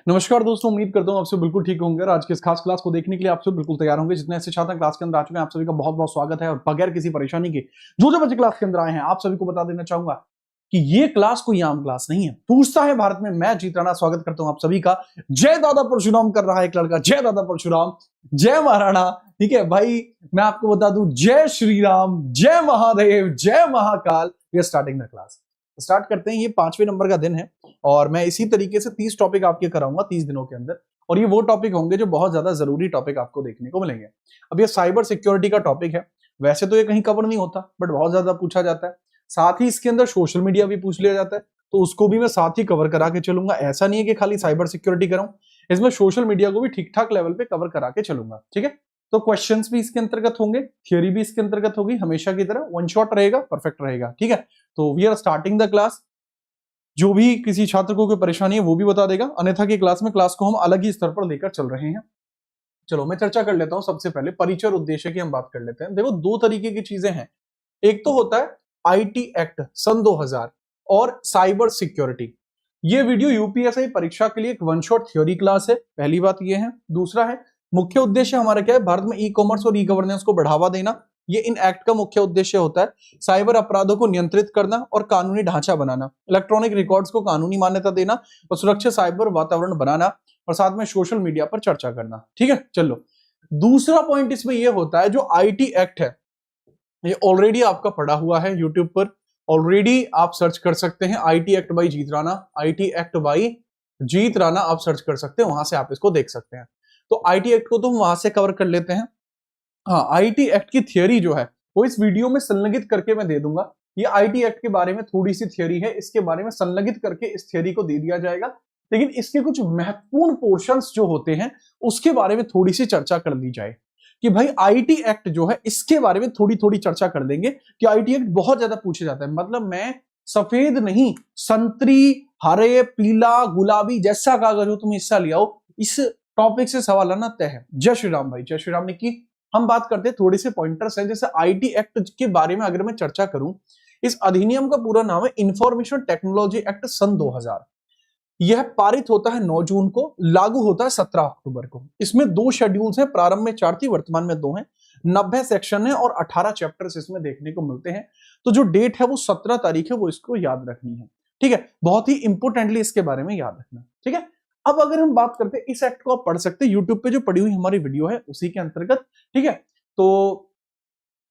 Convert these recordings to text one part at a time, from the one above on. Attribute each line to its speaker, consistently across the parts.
Speaker 1: नमस्कार दोस्तों, उम्मीद करता हूँ आप सब बिल्कुल ठीक होंगे और आज के इस खास क्लास को देखने के लिए आप सब बिल्कुल तैयार होंगे। जितने ऐसे छात्र क्लास के अंदर आ चुके हैं आप सभी का बहुत बहुत स्वागत है। और बगैर किसी परेशानी के जो बच्चे क्लास के अंदर आए हैं आप सभी को बता देना चाहूंगा कि ये क्लास कोई आम क्लास नहीं है। पूछता है भारत में, मैं जीत राणा स्वागत करता हूं आप सभी का। जय दादा परशुराम कर रहा है एक लड़का, जय दादा परशुराम, जय महाराणा। ठीक है भाई, मैं आपको बता दूं, जय श्री राम, जय महादेव, जय Mahakal. We are starting the class. Start करते हैं। ये 5वें नंबर का दिन है और मैं इसी तरीके से 30 टॉपिक आपके कराऊंगा 30 दिनों के अंदर। और ये वो टॉपिक होंगे जो बहुत ज्यादा जरूरी टॉपिक आपको देखने को मिलेंगे। अब ये साइबर सिक्योरिटी का टॉपिक है। वैसे तो ये कहीं कवर नहीं होता बट बहुत ज्यादा पूछा जाता है। साथ ही इसके अंदर सोशल मीडिया भी पूछ लिया जाता है, तो उसको भी मैं साथ ही कवर करा के चलूंगा। ऐसा नहीं है कि खाली साइबर सिक्योरिटी कराऊं, इसमें सोशल मीडिया को भी ठीक ठाक लेवल पे कवर करा के चलूंगा। ठीक है, तो क्वेश्चंस भी इसके अंतर्गत होंगे, थियोरी भी इसके अंतर्गत होगी। हमेशा की तरह वन शॉट रहेगा, परफेक्ट रहेगा। ठीक है, तो we are starting the class. जो भी किसी छात्र को कोई परेशानी है वो भी बता देगा, अन्यथा की क्लास को हम अलग ही स्तर पर लेकर चल रहे हैं। चलो मैं चर्चा कर लेता हूं। सबसे पहले परिचय और उद्देश्य की हम बात कर लेते हैं। देखो, दो तरीके की चीजें हैं। एक तो होता है आईटी एक्ट सन 2000 और साइबर सिक्योरिटी। ये वीडियो यूपीएससी परीक्षा के लिए एक वन शॉट थ्योरी क्लास है। पहली बात ये है। दूसरा है, मुख्य उद्देश्य हमारा क्या है, भारत में ई कॉमर्स और ई गवर्नेंस को बढ़ावा देना। ये इन एक्ट का मुख्य उद्देश्य होता है। साइबर अपराधों को नियंत्रित करना और कानूनी ढांचा बनाना, इलेक्ट्रॉनिक रिकॉर्ड्स को कानूनी मान्यता देना और सुरक्षित साइबर वातावरण बनाना, और साथ में सोशल मीडिया पर चर्चा करना। ठीक है, चलो दूसरा पॉइंट इसमें यह होता है, जो आईटी एक्ट है ये ऑलरेडी आपका पड़ा हुआ है यूट्यूब पर। ऑलरेडी आप सर्च कर सकते हैं IT act by Jeet Rana, IT act by Jeet Rana आप सर्च कर सकते हैं, वहां से आप इसको देख सकते हैं। तो आईटी एक्ट को तो हम वहां से कवर कर लेते हैं। हाँ, आईटी एक्ट की थियरी जो है वो इस वीडियो में संलग्नित करके मैं दे दूंगा। ये आईटी एक्ट के बारे में थोड़ी सी थियरी है, इसके बारे में संलग्नित करके इस थियरी को दे दिया जाएगा। लेकिन इसके कुछ महत्वपूर्ण पोर्शंस जो होते हैं उसके बारे में थोड़ी सी चर्चा कर ली जाए कि भाई आईटी एक्ट जो है इसके बारे में थोड़ी थोड़ी चर्चा कर देंगे कि आईटी एक्ट बहुत ज्यादा पूछे जाता है। मतलब मैं सफेद नहीं, संतरी, हरे, पीला, गुलाबी जैसा कागज हो तुम हिस्सा लियाओ, इस टॉपिक से सवाल आना तय है। जय श्री राम भाई, जय श्री राम। ने की हम बात करते हैं, थोड़े से पॉइंटर्स हैं। जैसे आईटी एक्ट के बारे में अगर मैं चर्चा करूं, इस अधिनियम का पूरा नाम है इंफॉर्मेशन टेक्नोलॉजी एक्ट सन 2000। यह पारित होता है 9 जून को, लागू होता है 17 अक्टूबर को। इसमें 2 शेड्यूल्स हैं, प्रारंभ में 4 थी, वर्तमान में 2 हैं। 90 सेक्शन है और 18 चैप्टर्स इसमें देखने को मिलते हैं। तो जो डेट है वो 17 तारीख है, वो इसको याद रखनी है। ठीक है, बहुत ही इंपोर्टेंटली इसके बारे में याद रखना। ठीक है, अब अगर हम बात करते हैं, इस एक्ट को आप पढ़ सकते हैं यूट्यूब पे, जो पड़ी हुई हमारी वीडियो है उसी के अंतर्गत। ठीक है, तो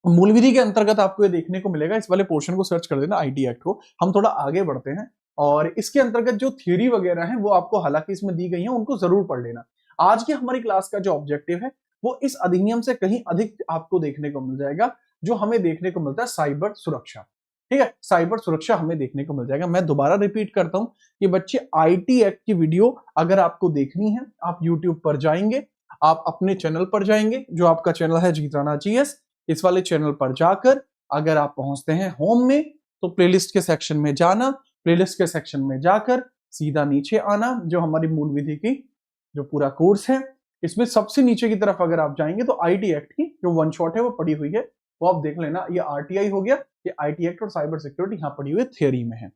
Speaker 1: मूल विधि के अंतर्गत आपको ये देखने को मिलेगा। इस वाले पोर्शन को सर्च कर देना, आईटी एक्ट को। हम थोड़ा आगे बढ़ते हैं और इसके अंतर्गत जो थ्योरी वगैरह है वो आपको हालांकि इसमें दी गई है, उनको जरूर पढ़ लेना। आज की हमारी क्लास का जो ऑब्जेक्टिव है वो इस अधिनियम से कहीं अधिक आपको देखने को मिल जाएगा। जो हमें देखने को मिलता है साइबर सुरक्षा। ठीक है, साइबर सुरक्षा हमें देखने को मिल जाएगा। मैं दोबारा रिपीट करता हूं कि बच्चे, आईटी एक्ट की वीडियो अगर आपको देखनी है आप यूट्यूब पर जाएंगे, आप अपने चैनल पर जाएंगे, जो आपका चैनल है जीत राणा जीएस। इस वाले चैनल पर जाकर अगर आप पहुंचते हैं होम में, तो प्लेलिस्ट के सेक्शन में जाना, प्लेलिस्ट के सेक्शन में जाकर सीधा नीचे आना, जो हमारी मूल विधि की जो पूरा कोर्स है इसमें सबसे नीचे की तरफ अगर आप जाएंगे तो आईटी एक्ट की जो वन शॉट है वो पड़ी हुई है, वो आप देख लेना। ये आरटीआई हो गया, ये आईटी एक्ट और साइबर सिक्योरिटी यहाँ पड़ी हुई है, थियरी में है।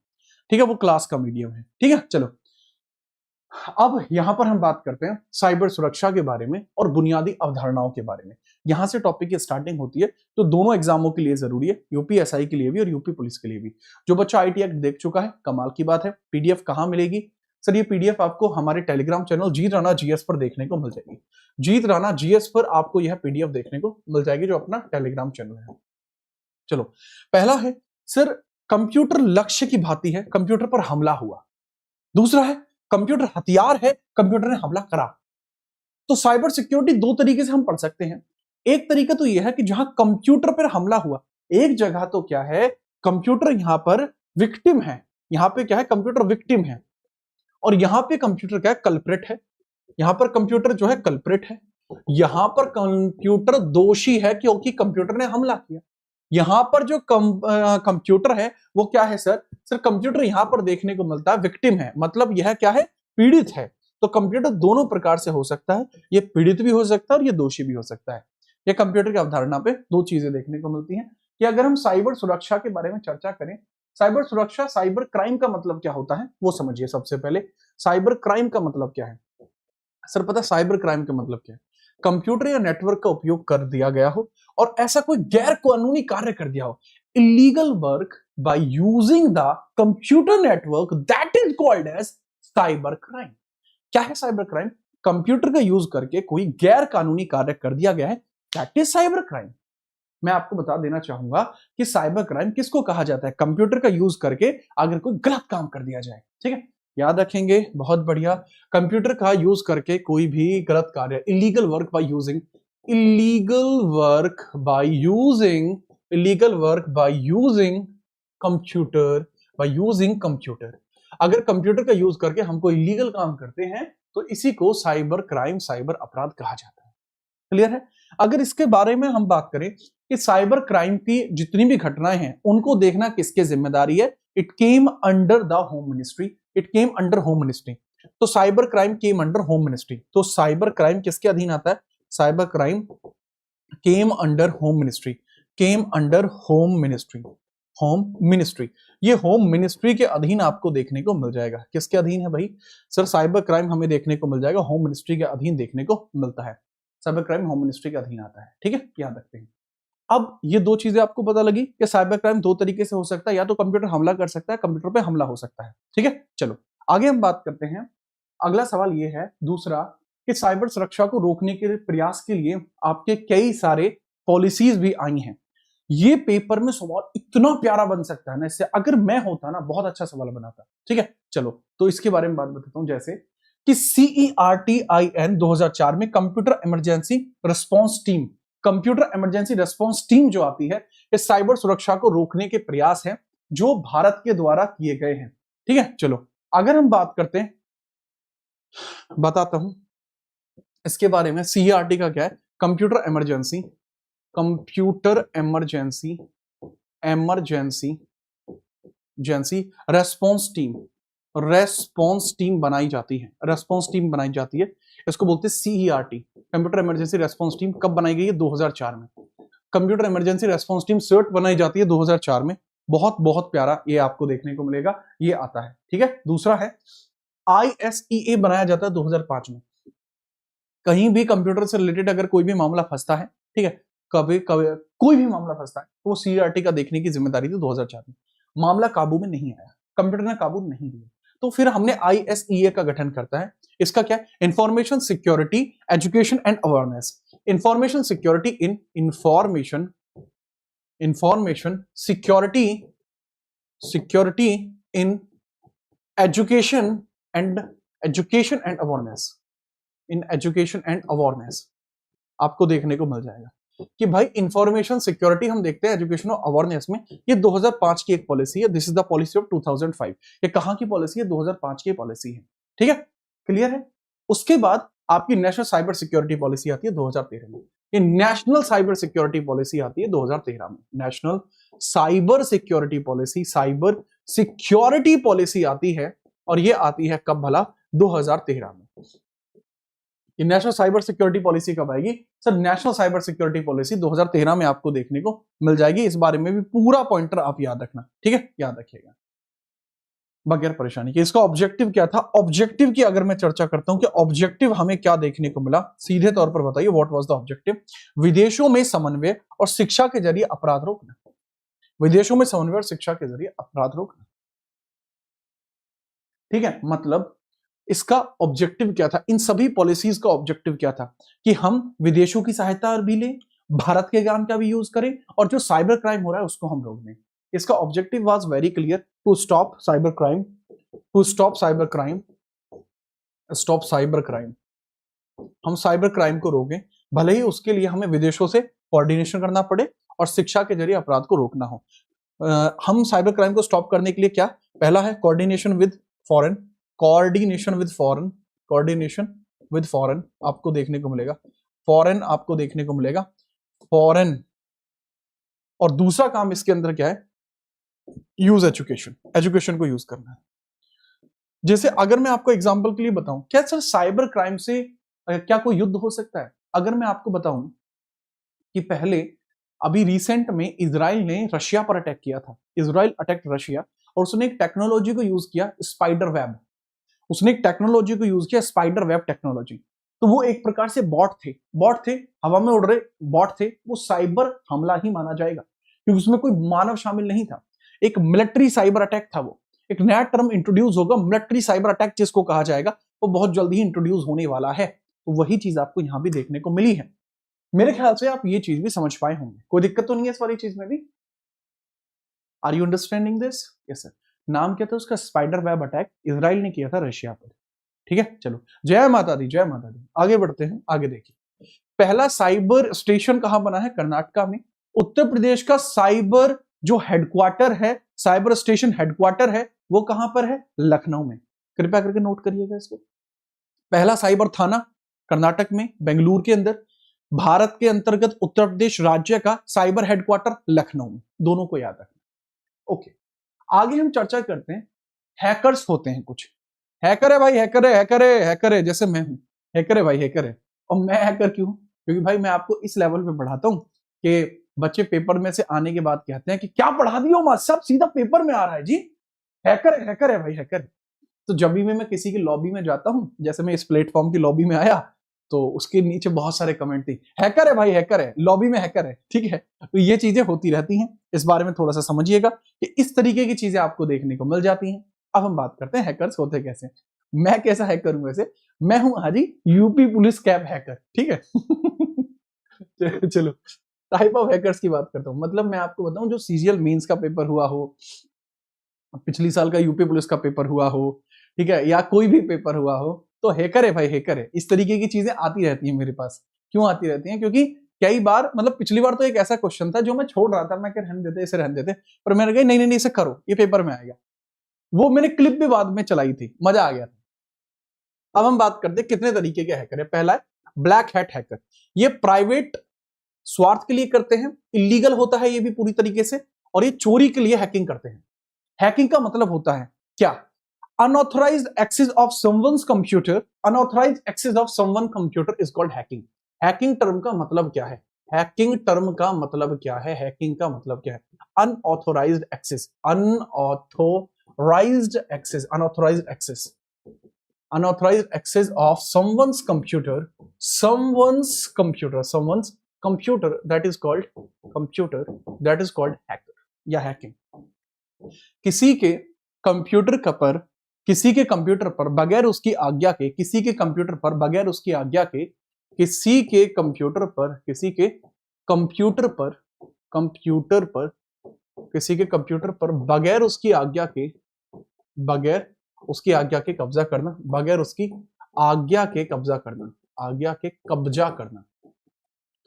Speaker 1: ठीक है, वो क्लास का मीडियम है। ठीक है, चलो अब यहां पर हम बात करते हैं साइबर सुरक्षा के बारे में और बुनियादी अवधारणाओं के बारे में। यहां से टॉपिक की स्टार्टिंग होती है, तो दोनों एग्जामों के लिए जरूरी है, यूपीएसआई के लिए भी और यूपी पुलिस के लिए भी। जो बच्चा आईटी एक्ट देख चुका है, कमाल की बात है। पीडीएफ कहां मिलेगी सर? ये पीडीएफ आपको हमारे टेलीग्राम चैनल जीत राणा जीएस पर देखने को मिल जाएगी। जीत राणा जीएस पर आपको यह पीडीएफ देखने को मिल जाएगी, जो अपना टेलीग्राम चैनल है। चलो, पहला है सर, कंप्यूटर लक्ष्य की भांति है, कंप्यूटर पर हमला हुआ। दूसरा है, कंप्यूटर हथियार है, कंप्यूटर ने हमला करा। तो साइबर सिक्योरिटी दो तरीके से हम पढ़ सकते हैं। एक तरीका तो यह है कि जहां कंप्यूटर पर हमला हुआ, एक जगह तो क्या है, कंप्यूटर यहां पर विक्टिम है, यहां पे क्या है, कंप्यूटर विक्टिम है, और यहां पे कंप्यूटर क्या है, कल्प्रिट है। यहां पर कंप्यूटर जो है कल्प्रिट है, यहां पर कंप्यूटर दोषी है क्योंकि कंप्यूटर ने हमला किया। यहां पर जो कंप्यूटर है वो क्या है सर? सर कंप्यूटर यहां पर देखने को मिलता है विक्टिम है, मतलब यह क्या है, पीड़ित है। तो कंप्यूटर दोनों प्रकार से हो सकता है, ये पीड़ित भी हो सकता है और ये दोषी भी हो सकता है। ये कंप्यूटर की अवधारणा पे दो चीजें देखने को मिलती हैं कि अगर हम साइबर सुरक्षा के बारे में चर्चा करें, साइबर सुरक्षा, साइबर क्राइम का मतलब क्या होता है वो समझिए। सबसे पहले साइबर क्राइम का मतलब क्या है? सर पता साइबर क्राइम का मतलब क्या है? कंप्यूटर या नेटवर्क का उपयोग कर दिया गया हो और ऐसा कोई गैर कानूनी कार्य कर दिया हो, illegal work by using the computer network, that is called as cyber crime. क्या है साइबर क्राइम? कंप्यूटर का यूज करके कोई गैर कानूनी कार्य कर दिया गया है, दैट इज साइबर क्राइम। मैं आपको बता देना चाहूंगा कि साइबर क्राइम किसको कहा जाता है? कंप्यूटर का यूज करके अगर कोई गलत काम कर दिया जाए, ठीक है, याद रखेंगे, बहुत बढ़िया। कंप्यूटर का यूज करके कोई भी गलत कार्य, illegal work by using, illegal work by using, illegal work by using computer, by using computer. अगर कंप्यूटर का यूज करके हम कोई इलीगल काम करते हैं तो इसी को साइबर क्राइम, साइबर अपराध कहा जाता है। क्लियर है? अगर इसके बारे में हम बात करें कि साइबर क्राइम की जितनी भी घटनाएं हैं उनको देखना किसके जिम्मेदारी है, it came under the home ministry, it came under home ministry. तो cyber crime came under home ministry. तो साइबर क्राइम किसके अधीन आता है? Cyber crime came under home ministry, came under home ministry, home ministry. ये home ministry के अधीन आपको देखने को मिल जाएगा। किसके अधीन है भाई? सर साइबर क्राइम हमें देखने को मिल जाएगा होम मिनिस्ट्री के अधीन देखने को मिलता है। साइबर क्राइम होम मिनिस्ट्री के अधीन आता है, ठीक है, याद रखते हैं। अब ये दो चीजें आपको पता लगी कि साइबर क्राइम दो तरीके से हो सकता है, या तो कंप्यूटर हमला कर सकता है, कंप्यूटर पे हमला हो सकता है, ठीक है। चलो आगे हम बात करते हैं। अगला सवाल ये है दूसरा कि साइबर सुरक्षा को रोकने के प्रयास के लिए आपके कई सारे पॉलिसीज भी आई हैं। ये पेपर में सवाल इतना प्यारा बन सकता है ना, इससे अगर मैं होता ना बहुत अच्छा सवाल बनाता, ठीक है। चलो तो इसके बारे में बात बताता हूं, जैसे कि CERTIN 2004 में computer emergency response team, computer emergency response team जो आती है, ये साइबर सुरक्षा को रोकने के प्रयास हैं जो भारत के द्वारा किए गए हैं, ठीक है। चलो अगर हम बात करते हैं, बताता हूं इसके बारे में। CERT का क्या है? Computer emergency, computer emergency, emergency जेंसी रेस्पॉन्स टीम, रेस्पॉन्स टीम बनाई जाती है, रेस्पॉन्स टीम बनाई जाती है, इसको बोलते हैं CERT, computer emergency response team. कब बनाई गई है? 2004 में। Computer emergency response team CERT बनाई जाती है 2004 में। बहुत बहुत प्यारा ये आपको देखने को मिलेगा, ये आता है, ठीक है। दूसरा है ISEA बनाया जाता है 2005 में। कहीं भी कंप्यूटर से रिलेटेड अगर कोई भी मामला फंसता है, ठीक है, कभी कभी कोई भी मामला फंसता है तो वो CERT का देखने की जिम्मेदारी थी 2004 में। मामला काबू में नहीं आया, कंप्यूटर ने काबू नहीं दिया, तो फिर हमने ISEA का गठन करता है। इसका क्या है? Information security education and awareness, information security in information, information security, security in education and, education and awareness, in education and awareness आपको देखने को मिल जाएगा कि भाई इंफॉर्मेशन सिक्योरिटी हम देखते हैं एजुकेशन और अवेयरनेस में। ये 2005 की एक पॉलिसी है, this is the policy of 2005। ये कहां की पॉलिसी है? 2005 की पॉलिसी है, ठीक है, क्लियर है। उसके बाद आपकी नेशनल साइबर सिक्योरिटी पॉलिसी आती है 2013 में। ये नेशनल साइबर सिक्योरिटी पॉलिसी आती है 2013 में, national cyber security policy, cyber security policy आती है, और ये आती है कब भला? 2013 में। ये नेशनल साइबर सिक्योरिटी पॉलिसी कब आएगी? Sir national cyber security policy 2013 में आपको देखने को मिल जाएगी। इस बारे में भी पूरा पॉइंटर आप याद रखना, ठीक है, याद रखिएगा बगैर परेशानी के। इसका ऑब्जेक्टिव क्या था? ऑब्जेक्टिव की अगर मैं चर्चा करता हूं कि ऑब्जेक्टिव हमें क्या देखने को मिला, सीधे तौर पर बताइए, व्हाट वाज द ऑब्जेक्टिव? विदेशों में समन्वय और शिक्षा के जरिए अपराध रोकना, विदेशों में समन्वय और शिक्षा के जरिए अपराध रोकना, ठीक है। मतलब इसका ऑब्जेक्टिव क्या था? इन सभी पॉलिसीज का ऑब्जेक्टिव क्या था? कि हम विदेशों की सहायता भी लें, भारत के ज्ञान का भी यूज करें, और जो साइबर क्राइम हो रहा है उसको हम रोक दें। इसका objective was very clear, to stop cyber crime, to stop cyber crime, stop cyber crime. हम साइबर क्राइम को रोकें, भले ही उसके लिए हमें विदेशों से कोऑर्डिनेशन करना पड़े और शिक्षा के जरिए अपराध को रोकना हो। हम साइबर क्राइम को स्टॉप करने के लिए क्या? पहला है coordination with foreign, coordination with foreign, coordination with foreign आपको देखने को मिलेगा, फॉरेन आपको देखने को मिलेगा, फॉरेन। और दूसरा काम इसके अंदर क्या है? यूज एजुकेशन, एजुकेशन को यूज करना है। जैसे अगर मैं आपको एग्जांपल के लिए बताऊं, क्या सर साइबर क्राइम से क्या कोई युद्ध हो सकता है? अगर मैं आपको बताऊं कि पहले अभी रिसेंट में इजराइल ने रशिया पर अटैक किया था, इजराइल अटैक रशिया, और उसने एक टेक्नोलॉजी को यूज किया, स्पाइडर वेब। उसने एक टेक्नोलॉजी को यूज किया, स्पाइडर वेब टेक्नोलॉजी। तो वो एक प्रकार से बॉट थे, हवा में उड़ रहे बॉट थे, वो साइबर हमला ही माना जाएगा क्योंकि उसमें कोई मानव शामिल नहीं था। एक मिलिट्री साइबर अटैक था वो। एक नया टर्म इंट्रोड्यूस होगा, मिलिट्री साइबर अटैक जिसको कहा जाएगा, वो बहुत जल्द ही इंट्रोड्यूस होने वाला है। तो वही चीज आपको यहां भी देखने को मिली है। मेरे ख्याल से आप ये चीज भी समझ पाए होंगे, कोई दिक्कत तो नहीं है इस वाली चीज में भी? Are you understanding this? Yes sir. नाम क्या था उसका? स्पाइडर वेब अटैक इसराइल ने किया था रशिया पर। ठीक है, चलो जय माता दी, जय माता दी। आगे बढ़ते हैं, आगे देखिए। पहला साइबर स्टेशन कहां बना है? कर्नाटका में। उत्तर प्रदेश का साइबर जो हेडक्वार्टर है, साइबर स्टेशन हेडक्वार्टर है, वो कहां पर है? लखनऊ में। कृपया करके नोट करिएगा इसको। पहला साइबर थाना कर्नाटक में, बेंगलुरु के अंदर। भारत के अंतर्गत उत्तर प्रदेश राज्य का साइबर हेडक्वार्टर लखनऊ में। दोनों को याद रखना। ओके, आगे हम चर्चा करते हैं। हैकर्स होते हैं कुछ। हैकर है भाई, हैकर है, हैकर है, हैकर है, जैसे मैं हूं हैकर है भाई, हैकर है। और मैं हैकर क्यों? क्योंकि भाई मैं आपको इस लेवल पे पढ़ाता हूं कि बच्चे पेपर में से आने के बाद कहते हैं कि क्या पढ़ा दियो मां, सब सीधा पेपर में आ रहा है जी। हैकर है भाई, हैकर है। तो जब भी मैं किसी की लॉबी में जाता हूं, जैसे मैं इस प्लेटफॉर्म की लॉबी में आया, तो उसके नीचे बहुत सारे कमेंट थी, हैकर है भाई, हैकर है, लॉबी में हैकर है। ठीक है, तो ये चीजें होती रहती हैं, इस बारे में थोड़ा सा समझिएगा कि इस तरीके की चीजें आपको देखने को मिल जाती हैं। अब हम बात करते हैं हैकर्स होते कैसे। मैं कैसा हैकर हूं वैसे? मैं हूं हाजी यूपी पुलिस कैब हैकर। ठीक है चलो, टाइप ऑफ हैकर्स की बात करता हूं। मतलब मैं आपको बताऊं, जो सीजीएल मेंस का पेपर हुआ हो, पिछली साल का यूपी पुलिस का पेपर हुआ हो, ठीक है, या कोई भी पेपर हुआ हो, तो हैकर है भाई, हैकर है। इस तरीके की चीजें आती रहती हैं मेरे पास। क्यों आती रहती हैं? क्योंकि कई बार, मतलब पिछली बार तो एक ऐसा क्वेश्चन था जो मैं छोड़ रहा था, मैं कह रहने देते, इसे रहने देते, पर मैंने कहा नहीं नहीं नहीं, इसे करो, ये पेपर में आएगा। वो मैंने क्लिप भी बाद में चलाई थी, मजा आ गया था। अब हम बात करते हैं कितने तरीके के हैकर है। पहला है ब्लैक हैट हैकर। ये प्राइवेट स्वार्थ के लिए करते हैं, इलीगल होता है ये भी पूरी तरीके से, और ये चोरी के लिए हैकिंग करते हैं। हैकिंग का मतलब होता है क्या? Unauthorized access of someone's computer. Unauthorized access of someone computer is called hacking. Hacking term का मतलब क्या है? हैकिंग टर्म का मतलब क्या है? हैकिंग का मतलब क्या है? Unauthorized access, unauthorized access, unauthorized access, unauthorized access of someone's computer, someone's computer, that is called computer, that is called hacker या hacking। किसी के कंप्यूटर पर, किसी के कंप्यूटर पर बगैर उसकी आज्ञा के, किसी के कंप्यूटर पर बगैर उसकी आज्ञा के, किसी के कंप्यूटर पर, किसी के कंप्यूटर पर, कंप्यूटर पर, किसी के कंप्यूटर पर बगैर उसकी आज्ञा के, बगैर उसकी आज्ञा के कब्जा करना, बगैर उसकी आज्ञा के कब्जा करना, आज्ञा के कब्जा करना।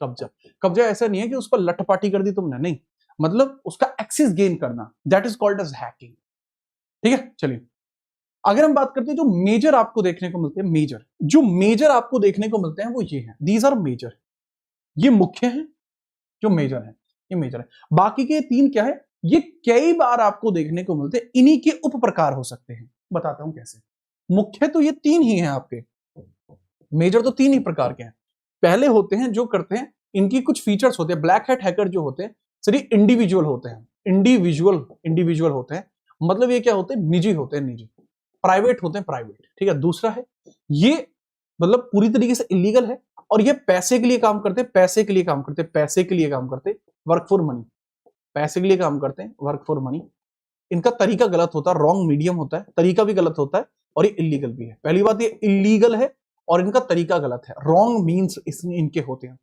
Speaker 1: कब्जा, कब्जा ऐसा नहीं है कि उस पर लठपाटी कर दी तुमने, नहीं, मतलब उसका एक्सेस गेन करना, that is called as hacking. ठीक है, चलिए अगर हम बात करते हैं जो मेजर आपको देखने को मिलते हैं, मेजर, जो मेजर आपको देखने को मिलते हैं वो ये हैं, दीज आर मेजर। ये मुख्य हैं जो मेजर है, ये मेजर है। बाकी के तीन क्या है? ये कई बार आपको देखने को मिलते हैं, इन्हीं के उप प्रकार हो सकते हैं। बताता हूं कैसे। मुख्य तो ये तीन ही हैं आपके, मेजर तो तीन ही प्रकार के हैं। पहले होते हैं जो करते हैं, इनकी कुछ फीचर्स होते हैं। ब्लैक हैट हैकर जो होते हैं सिर्फ इंडिविजुअल होते हैं, इंडिविजुअल होते हैं। मतलब ये क्या होते हैं? निजी होते हैं, निजी। प्राइवेट होते हैं, प्राइवेट। ठीक है। दूसरा है ये मतलब पूरी तरीके से इलीगल है, और ये पैसे के लिए काम करते हैं, पैसे के लिए काम करते हैं, पैसे के लिए काम करते हैं, वर्क फॉर मनी, पैसे के लिए काम करते हैं, वर्क फॉर मनी। इनका तरीका गलत होता है, रॉन्ग मीडियम होता है, तरीका भी गलत होता है, और ये इलीगल भी है। पहली बात, ये इलीगल है और इनका तरीका गलत है। रॉन्ग मीन्स इनके होते हैं,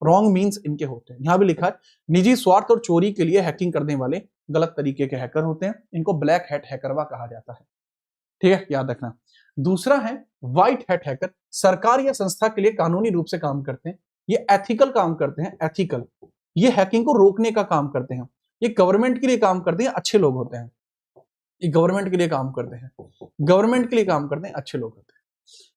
Speaker 1: रॉन्ग मीन्स इनके होते हैं। यहां भी लिखा है निजी स्वार्थ और चोरी के लिए हैकिंग करने वाले गलत तरीके के हैकर होते हैं, इनको ब्लैक हैट हैकरवा कहा जाता है। ठीक है, याद रखना। दूसरा है व्हाइट हैट हैकर। सरकार या संस्था के लिए कानूनी रूप से काम करते हैं, ये एथिकल काम करते हैं, एथिकल। ये हैकिंग को रोकने का काम करते हैं, ये गवर्नमेंट के लिए काम करते हैं, अच्छे लोग होते हैं। ये गवर्नमेंट के लिए काम करते हैं, गवर्नमेंट के लिए काम करते हैं, अच्छे लोग होते हैं।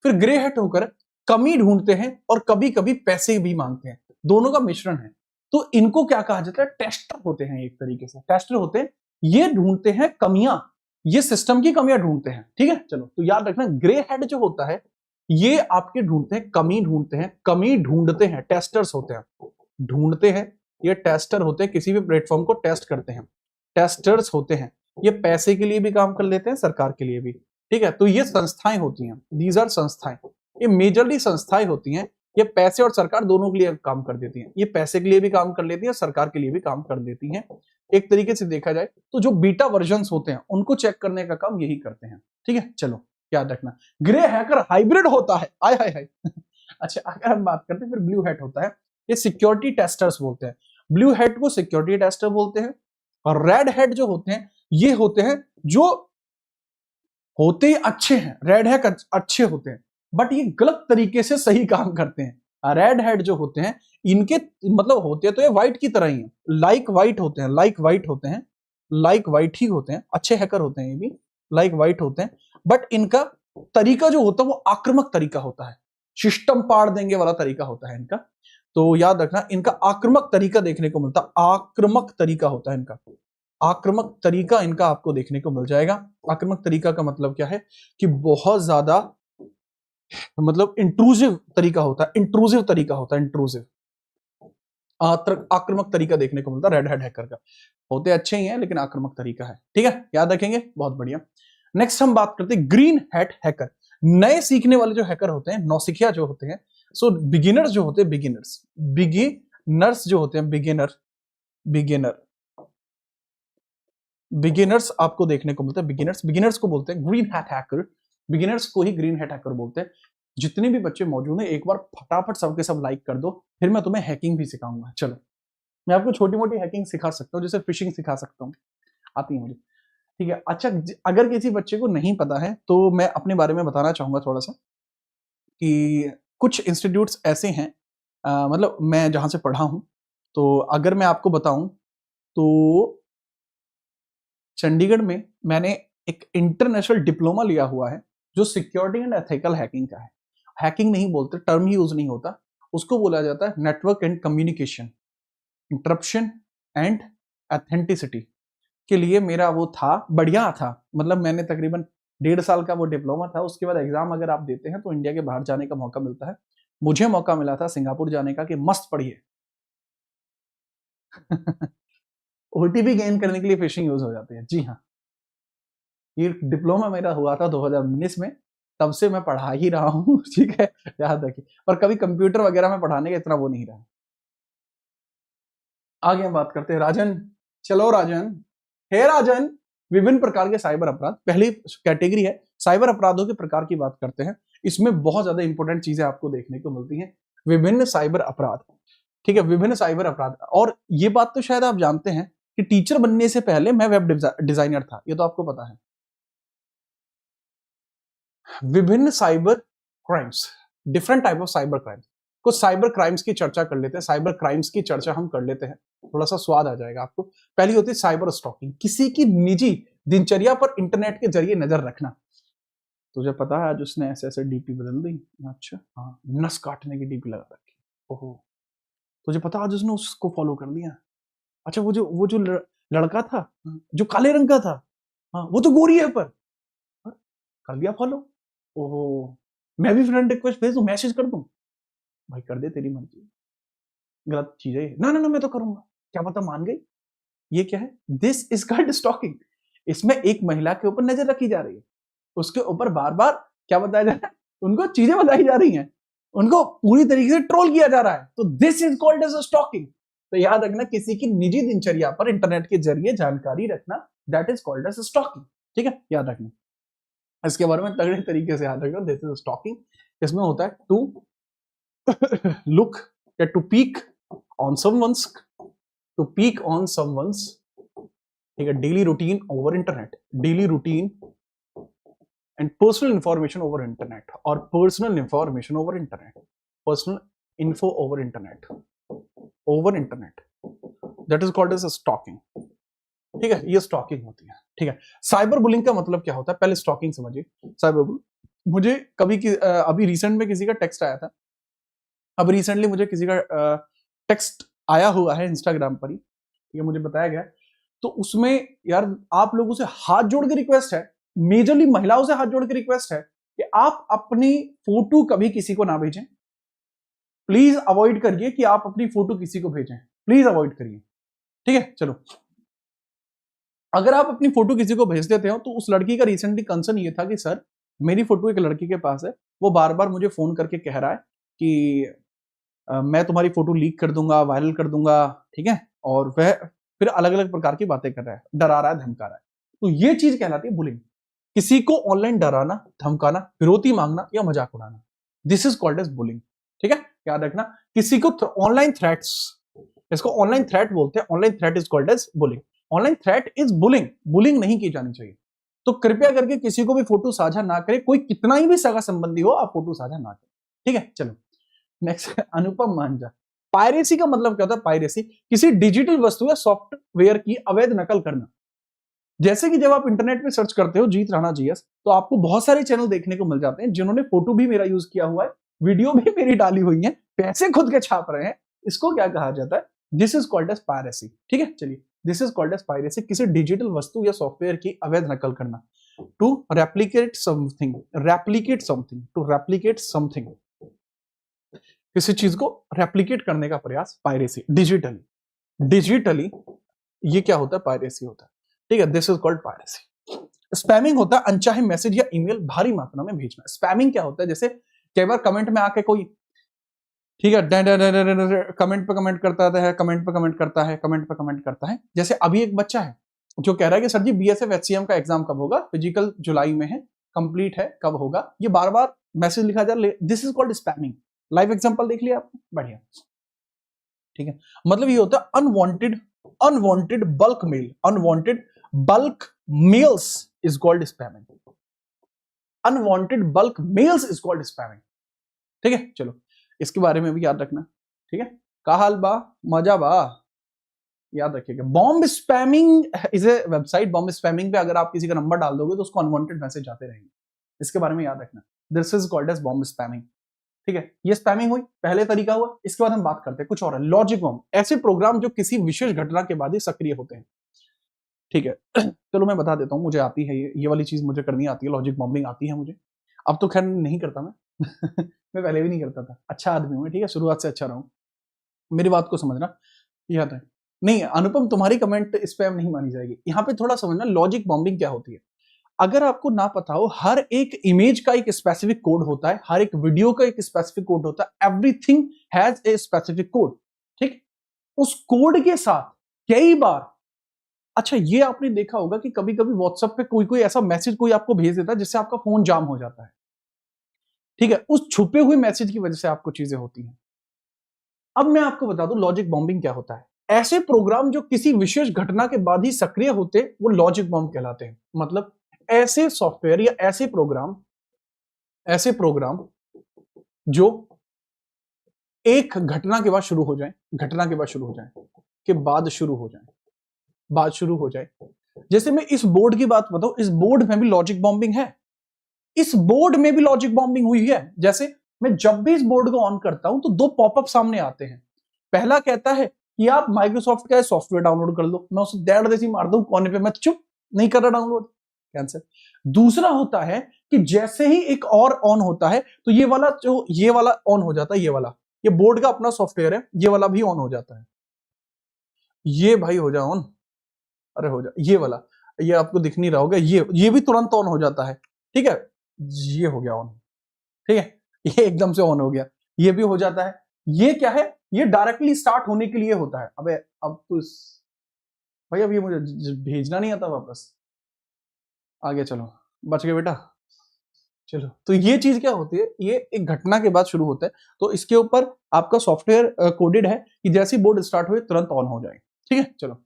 Speaker 1: फिर ग्रे हैट होकर कमी ढूंढते हैं और कभी कभी पैसे भी मांगते हैं, दोनों का मिश्रण है। तो इनको क्या कहा जाता है? टेस्टर होते हैं, एक तरीके से टेस्टर होते हैं। ये ढूंढते हैं कमियां, ये सिस्टम की कमियां ढूंढते हैं। ठीक है, चलो तो याद रखना, ग्रे हेड जो होता है ये आपके ढूंढते हैं, कमी ढूंढते हैं, कमी ढूंढते हैं, टेस्टर्स होते हैं, ढूंढते हैं, ये टेस्टर होते हैं, किसी भी प्लेटफॉर्म को टेस्ट करते हैं, टेस्टर्स होते हैं। ये पैसे के लिए भी काम कर लेते हैं, सरकार के लिए भी। ठीक है, तो ये संस्थाएं होती हैं, दीज आर संस्थाएं। ये मेजरली संस्थाएं होती हैं, ये पैसे और सरकार दोनों के लिए काम कर देती हैं। ये पैसे के लिए भी काम कर लेती है, सरकार के लिए भी काम कर देती हैं। एक तरीके से देखा जाए तो जो बीटा वर्जन्स होते हैं उनको चेक करने का काम यही करते हैं। ठीक है, चलो याद रखना। ग्रे हैकर हाइब्रिड होता है, आय हाय हाय। अच्छा, अगर हम बात करते हैं फिर ब्लू हैट होता है, ये सिक्योरिटी टेस्टर्स बोलते हैं। ब्लू हैट को सिक्योरिटी टेस्टर बोलते हैं, और रेड हैट जो होते हैं ये होते हैं जो होते ही अच्छे हैं। रेड हैट अच्छे होते हैं बट ये गलत तरीके से सही काम करते हैं। रेड हैट जो होते हैं इनके मतलब होते तो ये व्हाइट की तरह ही है, लाइक व्हाइट होते हैं, लाइक व्हाइट होते हैं, लाइक व्हाइट ही होते हैं। अच्छे हैकर होते हैं ये भी, लाइक व्हाइट होते हैं, बट इनका तरीका जो होता है वो आक्रामक तरीका होता है, सिस्टम पाड़ देंगे वाला तरीका होता है इनका। तो याद रखना, इनका आक्रामक तरीका देखने को मिलता है, आक्रामक तरीका होता है इनका, आक्रामक तरीका इनका आपको देखने को मिल जाएगा। आक्रामक तरीका का मतलब क्या है कि बहुत ज्यादा मतलब इंट्रूसिव तरीका होता है, इंट्रूसिव तरीका होता है, इंट्रूसिव आक्रामक तरीका देखने को मिलता है रेड हैट हैकर का। होते अच्छे ही हैं लेकिन आक्रामक तरीका है। ठीक है, याद रखेंगे, बहुत बढ़िया। नेक्स्ट हम बात करते हैं ग्रीन हैट हैकर। नए सीखने वाले जो हैकर होते हैं, नौसिखिया जो होते हैं, सो बिगिनर्स जो होते हैं, बिगिनर्स जो होते हैं, बिगिनर्स आपको देखने को मिलता है। बिगिनर्स को बोलते हैं ग्रीन हैट हैकर, बिगिनर्स को ही ग्रीन हैट हैकर बोलते हैं। जितने भी बच्चे मौजूद हैं एक बार फटाफट सबके सब लाइक कर दो, फिर मैं तुम्हें हैकिंग भी सिखाऊंगा। चलो, मैं आपको छोटी मोटी हैकिंग सिखा सकता हूँ, जैसे फिशिंग सिखा सकता हूँ, आती है मुझे। ठीक है, अच्छा, अगर किसी बच्चे को नहीं पता है तो मैं अपने बारे में बताना चाहूंगा थोड़ा सा, कि कुछ इंस्टीट्यूट्स ऐसे हैं, मतलब मैं जहां से पढ़ा हूं, तो अगर मैं आपको बताऊं तो चंडीगढ़ में मैंने एक इंटरनेशनल डिप्लोमा लिया हुआ है जो सिक्योरिटी एंड एथिकल हैकिंग का है। हैकिंग नहीं बोलते, टर्म ही यूज नहीं होता, उसको बोला जाता है network and communication interruption and authenticity के लिए। मेरा वो था, बढ़िया था, मतलब मैंने तकरीबन 1.5 साल का वो डिप्लोमा था। उसके बाद एग्जाम अगर आप देते हैं तो इंडिया के बाहर जाने का मौका मिलता है। मुझे मौका मिला था सिंगापुर जाने का, कि मस्त पढ़िए। ओटीपी गेन करने के लिए फिशिंग यूज हो जाती है, जी हाँ। ये डिप्लोमा मेरा हुआ था 2019 में, तब से मैं पढ़ा ही रहा हूँ। ठीक है, याद रखिए, पर कभी कंप्यूटर वगैरह में पढ़ाने का इतना वो नहीं रहा। आगे हम बात करते हैं राजन। चलो राजन, हे राजन, विभिन्न प्रकार के साइबर अपराध। पहली कैटेगरी है साइबर अपराधों के प्रकार की बात करते हैं। इसमें बहुत ज्यादा इंपॉर्टेंट चीजें आपको देखने को मिलती हैं। विभिन्न साइबर अपराध, ठीक है, विभिन्न साइबर अपराध। और ये बात तो शायद आप जानते हैं कि टीचर बनने से पहले मैं वेब डिजाइनर था, ये तो आपको पता है। विभिन्न cyber crimes, different type of cyber crimes. कुछ साइबर क्राइम्स की चर्चा कर लेते हैं, साइबर क्राइम्स की चर्चा हम कर लेते हैं, थोड़ा सा स्वाद आ जाएगा आपको। पहली होती है साइबर स्टॉकिंग, किसी की निजी दिनचर्या पर इंटरनेट के जरिए नजर रखना। तुझे पता है आज उसने ऐसे ऐसे डीपी बदल दी, अच्छा हाँ, नस काटने की डीपी लगा रखी, ओहो। तुझे पता आज उसने उसको फॉलो कर लिया, अच्छा वो जो लड़का था जो काले रंग का था, हाँ वो तो गोरी है पर कर लिया फॉलो, ओहो। मैं भी फ्रेंड रिक्वेस्ट भेज दूं, मैसेज कर दूं, भाई कर दे, तेरी मर्जी, गलत चीज है, ना ना ना मैं तो करूंगा, क्या पता मान गई। ये क्या है, दिस इज कॉल्ड स्टॉकिंग। इसमें एक महिला के ऊपर नजर रखी जा रही है, उसके ऊपर बार बार क्या बताया जा रहा है, उनको चीजें बताई जा रही हैं, उनको पूरी तरीके से ट्रोल किया जा रहा है, तो this is called as stalking. तो याद रखना, किसी की निजी दिनचर्या पर इंटरनेट के जरिए जानकारी रखना, this is called as stalking. ठीक है, याद रखना, इसके बारे में तगड़े तरीके से याद रखना, दिस इज स्टॉकिंग। इसमें होता है टू लुक या to peek on someone, to peek on someone, ठीक है, daily routine over internet, daily routine and personal information over internet, और personal information over internet, personal info over internet, that is called as stalking. ठीक है, ये stocking होती है। ठीक है, साइबर बुलिंग का मतलब क्या होता है, पहले स्टॉकिंग समझिए। साइबर बुलिंग, मुझे अभी रिसेंट में किसी का टेक्स्ट आया था, अब रिसेंटली मुझे किसी का टेक्स्ट आया हुआ है इंस्टाग्राम पर ही, ठीक है, मुझे बताया गया, तो उसमें यार आप लोगों से हाथ जोड़ के रिक्वेस्ट है, मेजरली महिलाओं से हाथ जोड़ के रिक्वेस्ट है कि आप अपनी फोटो कभी किसी को ना भेजें, प्लीज अवॉइड करिए कि आप अपनी फोटो किसी को भेजें, प्लीज अवॉइड करिए। ठीक है, चलो, अगर आप अपनी फोटो किसी को भेज देते हो तो उस लड़की का रिसेंटली कंसर्न ये था कि सर मेरी फोटो एक लड़की के पास है, वो बार बार मुझे फोन करके कह रहा है कि मैं तुम्हारी फोटो लीक कर दूंगा, वायरल कर दूंगा, ठीक है, और वह फिर अलग अलग प्रकार की बातें कर रहा है, डरा रहा है, धमका रहा है। तो ये चीज कहलाती है बुलिंग। किसी को ऑनलाइन डराना, धमकाना, फिरौती मांगना या मजाक उड़ाना, this is called as bullying. ठीक है, याद रखना, किसी को ऑनलाइन थ्रेट्स, इसको ऑनलाइन थ्रेट बोलते हैं, online threat is called as bullying. Online threat is bullying, bullying नहीं की जानी चाहिए। तो कृपया करके किसी को भी फोटो साझा ना करें, कोई कितना ही भी सगा संबंधी हो, आप फोटो साझा ना करें। ठीक है, चलो नेक्स्ट, अनुपम मांझा। पायरेसी का मतलब क्या होता है? पायरेसी किसी डिजिटल वस्तु या सॉफ्टवेयर की अवैध नकल करना। जैसे कि जब आप इंटरनेट पे सर्च करते हो जीत राणा जीएस, तो आपको बहुत सारे चैनल देखने को मिल जाते हैं जिन्होंने फोटो भी मेरा यूज किया हुआ है, वीडियो भी मेरी डाली हुई है, पैसे खुद के छाप रहे हैं। इसको क्या कहा जाता है? This is called as piracy. ठीक है, चलिए, this is called as piracy, किसी डिजिटल वस्तु या सॉफ्टवेयर की अवैध नकल करना। To replicate something, replicate something, to replicate something, किसी चीज को रेप्लीकेट करने का प्रयास, पायरेसी। डिजिटली, डिजिटली ये क्या होता है? पायरेसी होता है। ठीक है, this is called piracy. Spamming होता है अनचाहे मैसेज या ईमेल भारी मात्रा में भेजना। स्पैमिंग क्या होता है? जैसे कई बार कमेंट में आके कोई, ठीक है, कमेंट पे कमेंट करता है, कमेंट पे कमेंट करता है, कमेंट पे कमेंट करता है। जैसे अभी एक बच्चा है जो कह रहा है कि सर जी बीएसएफ एचसीएम का एग्जाम कब होगा, फिजिकल जुलाई में है, कंप्लीट है, कब होगा, ये बार बार मैसेज लिखा जा रहा है। This is called spamming. Live example देख लिया आपने, बढ़िया। ठीक है, मतलब ये होता है unwanted, unwanted bulk mail, unwanted bulk mails is called spamming. Unwanted bulk mails is called spamming. ठीक है, चलो इसके बारे में भी याद रखना। ठीक है, का हाल बा, मजा बा, याद रखिएगा। Bomb spamming is a website. Bomb spamming पे अगर आप किसी का नंबर डाल दोगे तो उसको अनवांटेड मैसेज आते रहेंगे। इसके बारे में याद रखना, this is called as bomb spamming. ठीक है, ये स्पैमिंग हुई, पहले तरीका हुआ। इसके बाद हम बात करते हैं कुछ और है, लॉजिक बॉम्ब। ऐसे प्रोग्राम जो किसी विशेष घटना के बाद ही सक्रिय होते हैं। ठीक है, चलो मैं बता देता हूं, मुझे आती है ये वाली चीज मुझे करनी आती है, लॉजिक बॉम्बिंग आती है मुझे। अब तो खैर नहीं करता मैं मैं पहले भी नहीं करता था, अच्छा आदमी हूं मैं, ठीक है, शुरुआत से अच्छा रहूं, मेरी बात को समझना, याद है। नहीं अनुपम, तुम्हारी कमेंट स्पैम नहीं मानी जाएगी। यहां पे थोड़ा समझना लॉजिक बॉम्बिंग क्या होती है। अगर आपको ना पता हो, हर एक इमेज का एक स्पेसिफिक कोड होता है, हर एक वीडियो का एक स्पेसिफिक कोड होता है, everything has a specific code. ठीक, उस कोड के साथ कई बार, अच्छा ये आपने देखा होगा कि कभी कभी व्हाट्सएप पे कोई कोई ऐसा मैसेज कोई आपको भेज देता है जिससे आपका फोन जाम हो जाता है। ठीक है, उस छुपे हुए मैसेज की वजह से आपको चीजें होती हैं। अब मैं आपको बता दूं लॉजिक बॉम्बिंग क्या होता है। ऐसे प्रोग्राम जो किसी विशेष घटना के बाद ही सक्रिय होते, वो लॉजिक बॉम्ब कहलाते हैं। मतलब ऐसे सॉफ्टवेयर या ऐसे प्रोग्राम जो एक घटना के बाद शुरू हो जाए, घटना के बाद शुरू हो जाए, के बाद शुरू हो जाए, बात शुरू हो जाए। जैसे मैं इस बोर्ड की बात बताऊं, इस बोर्ड में भी लॉजिक बॉम्बिंग है, इस बोर्ड में भी लॉजिक बॉम्बिंग हुई है। जैसे मैं जब भी इस बोर्ड को ऑन करता हूं तो दो पॉपअप सामने आते हैं। पहला कहता है कि आप माइक्रोसॉफ्ट का सॉफ्टवेयर डाउनलोड कर लो, मैं उसे डेढ़ देसी मार दूं कोने पे, मैं चुप नहीं कर रहा डाउनलोड, कैंसिल। दूसरा होता है कि जैसे ही एक और ऑन होता है तो ये वाला, जो ये वाला ऑन हो जाता है, ये वाला, ये बोर्ड का अपना सॉफ्टवेयर है, ये वाला भी ऑन हो जाता है। ये भाई हो जा ऑन, अरे हो जा, ये वाला, ये आपको दिख नहीं रहा होगा, ये भी तुरंत ऑन हो जाता है। ठीक है, ये हो गया ऑन। ठीक है, ये एकदम से ऑन हो गया, ये भी हो जाता है। ये क्या है? ये डायरेक्टली स्टार्ट होने के लिए होता है। अबे अब तो भाई अब ये मुझे भेजना नहीं आता वापस, आगे चलो, बच गए बेटा। चलो, तो ये चीज क्या होती है, ये एक घटना के बाद शुरू होता है, तो इसके ऊपर आपका सॉफ्टवेयर कोडेड है कि जैसे बोर्ड स्टार्ट हुए तुरंत ऑन हो जाए। ठीक है, चलो।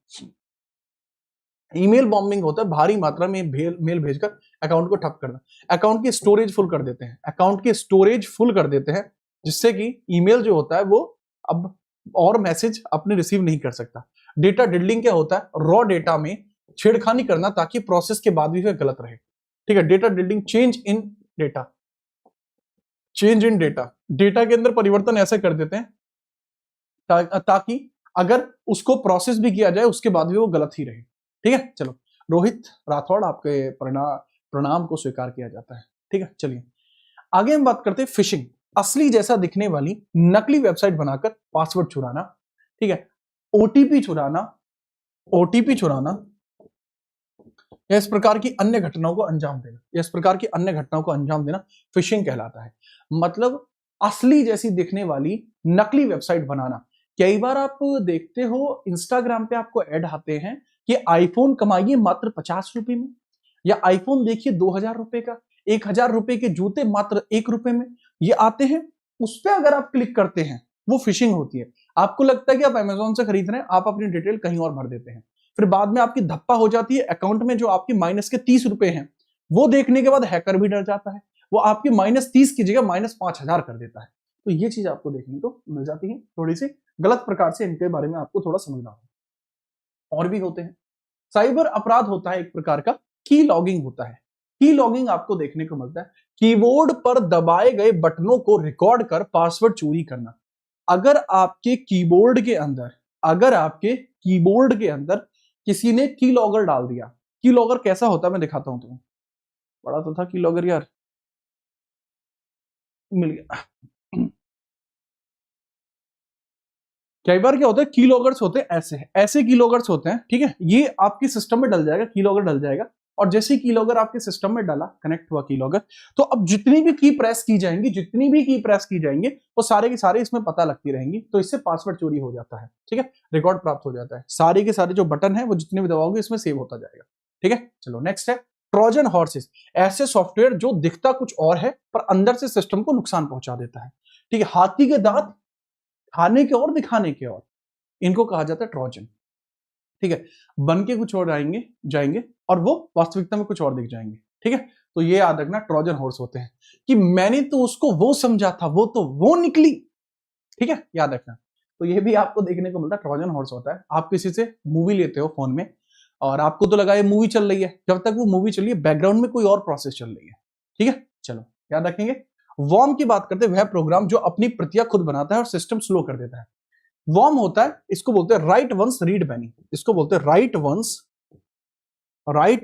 Speaker 1: ईमेल बॉम्बिंग होता है भारी मात्रा में मेल भेजकर अकाउंट को ठप करना। अकाउंट की स्टोरेज फुल कर देते हैं, अकाउंट की स्टोरेज फुल कर देते हैं, जिससे कि ईमेल जो होता है वो अब और मैसेज अपने रिसीव नहीं कर सकता। डेटा डिडलिंग क्या होता है? रॉ डेटा में छेड़खानी करना ताकि प्रोसेस के बाद भी वह गलत रहे। ठीक है, data diddling, change in data, change in data, data के अंदर परिवर्तन ऐसे कर देते हैं ताकि अगर उसको प्रोसेस भी किया जाए उसके बाद भी वो गलत ही रहे। ठीक है, चलो, रोहित राठौड़, आपके प्रणाम को स्वीकार किया जाता है। ठीक है, चलिए आगे हम बात करते हैं फिशिंग। असली जैसा दिखने वाली नकली वेबसाइट बनाकर पासवर्ड चुराना। ठीक है, ओटीपी चुराना, ओटीपी चुराना, या इस प्रकार की अन्य घटनाओं को अंजाम देना, या इस प्रकार की अन्य घटनाओं को अंजाम देना फिशिंग कहलाता है। मतलब असली जैसी दिखने वाली नकली वेबसाइट बनाना। कई बार आप देखते हो इंस्टाग्राम पे आपको ऐड आते हैं कि आईफोन कमाइए मात्र 50 रुपए में, या आईफोन देखिए 2000 रुपए का, 1000 रुपए के जूते मात्र 1 रुपए में, ये आते हैं। उस पर अगर आप क्लिक करते हैं वो फिशिंग होती है। आपको लगता है कि आप अमेजोन से खरीद रहे हैं, आप अपनी डिटेल कहीं और भर देते हैं, फिर बाद में आपकी धप्पा हो जाती है अकाउंट में, जो आपकी माइनस के 30 रुपए हैं वो देखने के बाद हैकर भी डर जाता है, वो आपकी -30 की जगह -5000 कर देता है। तो ये चीज आपको देखने को मिल जाती है। थोड़ी सी गलत प्रकार से इनके बारे में आपको थोड़ा समझना होगा। और भी होते हैं। साइबर अपराध होता है एक प्रकार का, की लॉगिंग होता है। की लॉगिंग आपको देखने को मिलता है कीबोर्ड पर दबाए गए बटनों को रिकॉर्ड कर पासवर्ड चोरी करना। अगर आपके कीबोर्ड के अंदर, अगर आपके कीबोर्ड के अंदर किसी ने की लॉगर डाल दिया, की लॉगर कैसा होता है मैं दिखाता हूं तुम्हें, पढ़ा तो था की लॉगर यार, मिल गया। कई बार क्या होता है, की लॉगर्स होते हैं ऐसे, ऐसे की लॉगर्स होते हैं, ठीक है, ये आपके सिस्टम में डल जाएगा, की लॉगर डल जाएगा, और जैसे की लॉगर आपके सिस्टम में डाला, कनेक्ट हुआ की लॉगर, तो अब जितनी भी की प्रेस की जाएंगी, जितनी भी की प्रेस की जाएंगे, वो सारे के सारे इसमें पता लगती रहेंगी, तो इससे पासवर्ड चोरी हो जाता है, ठीक है, रिकॉर्ड प्राप्त हो जाता है, सारे के सारे जो बटन है वो जितने भी दबाओगे इसमें सेव होता जाएगा, ठीक है। चलो नेक्स्ट है ट्रोजन हॉर्सेस, ऐसे सॉफ्टवेयर जो दिखता कुछ और है पर अंदर से सिस्टम को नुकसान पहुंचा देता है, ठीक है। हाथी के दांत खाने के और दिखाने के और, इनको कहा जाता है ट्रोजन, ठीक है। बन के कुछ और आएंगे जाएंगे और वो वास्तविकता में कुछ और दिख जाएंगे, ठीक है। तो ये याद रखना ट्रोजन हॉर्स होते हैं कि मैंने तो उसको वो समझा था, वो तो वो निकली, ठीक है, याद रखना। तो ये भी आपको देखने को मिलता है, ट्रोजन हॉर्स होता है। आप किसी से मूवी लेते हो फोन में और आपको तो लगा ये मूवी चल रही है, जब तक वो मूवी चल रही है बैकग्राउंड में कोई और प्रोसेस चल रही है, ठीक है। चलो याद रखेंगे। वॉर्म की बात करते हैं, वह प्रोग्राम जो अपनी प्रतियां खुद बनाता है और सिस्टम स्लो कर देता है। वॉर्म होता है, इसको बोलते हैं राइट वंस रीड मैनी, इसको बोलते हैं राइट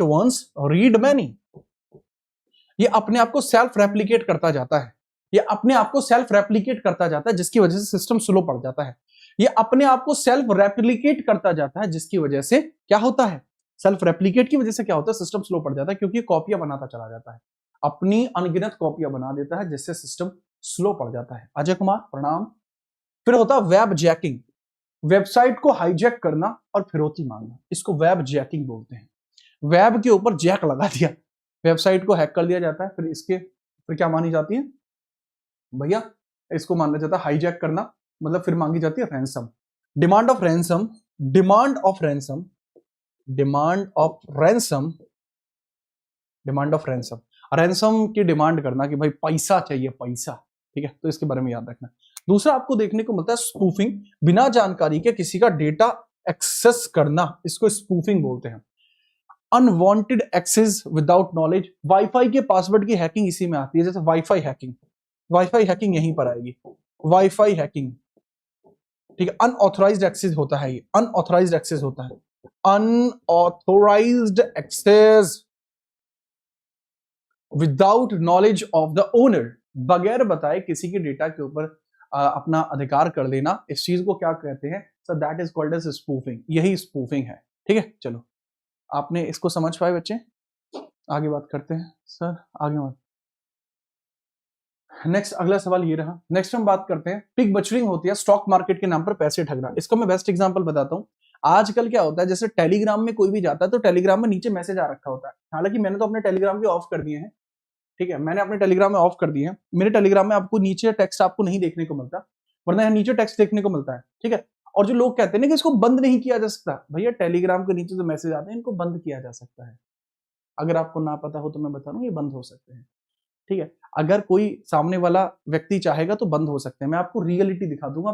Speaker 1: वंस रीड मैनी। ये अपने आप को सेल्फ रेप्लिकेट करता जाता है, ये अपने आप को सेल्फ रेप्लिकेट करता जाता है, जिसकी वजह से सिस्टम स्लो पड़ जाता है। ये अपने आप को सेल्फ रेप्लिकेट करता जाता है, जिसकी वजह से क्या होता है, सेल्फ रेप्लिकेट की वजह से क्या होता है, सिस्टम स्लो पड़ जाता है, क्योंकि कॉपियां बनाता चला जाता है, अपनी अनगिनत कॉपियां बना देता है, जिससे सिस्टम स्लो पड़ जाता है। अजय कुमार प्रणाम। फिर होता है वेब जैकिंग, वेबसाइट को हाईजैक करना और फिरौती मांगना, इसको वेब जैकिंग बोलते हैं। वेब के ऊपर जैक लगा दिया, वेबसाइट को हैक कर लिया जाता है, फिर क्या मानी जाती है भैया, इसको माना जाता है हाईजैक करना, मतलब फिर मांगी जाती है ransom, demand of ransom, demand of ransom, demand of ransom, demand of ransom, ransom की डिमांड करना कि भाई पैसा चाहिए पैसा, ठीक है। तो इसके बारे में याद रखना। दूसरा आपको देखने को मिलता है स्पूफिंग, बिना जानकारी के किसी का डेटा एक्सेस करना, इसको स्पूफिंग बोलते हैं। Unwanted access without knowledge, wifi के पासवर्ड की हैकिंग इसी में आती है, जैसे वाईफाई हैकिंग, वाईफाई हैकिंग यहीं पर आएगी, वाईफाई हैकिंग, ठीक है। अनऑथराइज्ड एक्सेस होता है, ये अनऑथराइज्ड एक्सेस होता है, unauthorized access without knowledge of the owner, बगैर बताए किसी के डेटा के ऊपर अपना अधिकार कर लेना, इस चीज को क्या कहते हैं sir, that is called as spoofing, यही स्पूफिंग है, ठीक है। चलो आपने इसको समझ पाए बच्चे, आगे बात करते हैं सर, आगे बात। नेक्स्ट अगला सवाल ये रहा। नेक्स्ट हम बात करते हैं पिग बचरिंग होती है, स्टॉक मार्केट के नाम पर पैसे ठगना। इसको मैं बेस्ट एग्जांपल बताता हूं। आजकल क्या होता है, जैसे टेलीग्राम में कोई भी जाता है तो टेलीग्राम में नीचे मैसेज आ रखा होता है, हालांकि मैंने तो अपने टेलीग्राम के ऑफ कर दिए हैं, ठीक है, मैंने अपने टेलीग्राम में ऑफ कर दिए हैं। मेरे टेलीग्राम में आपको नीचे टेक्स्ट आपको नहीं देखने को मिलता, वरना यहाँ नीचे टेक्स्ट देखने को मिलता है, ठीक है। और जो लोग कहते हैं ना कि इसको बंद नहीं किया जा सकता, भैया टेलीग्राम के नीचे जो मैसेज आते हैं इनको बंद किया जा सकता है। अगर आपको ना पता हो तो मैं बता रहा हूँ, ये बंद हो सकते हैं, ठीक है। अगर कोई सामने वाला व्यक्ति चाहेगा तो बंद हो सकते हैं, मैं आपको रियलिटी दिखा दूंगा,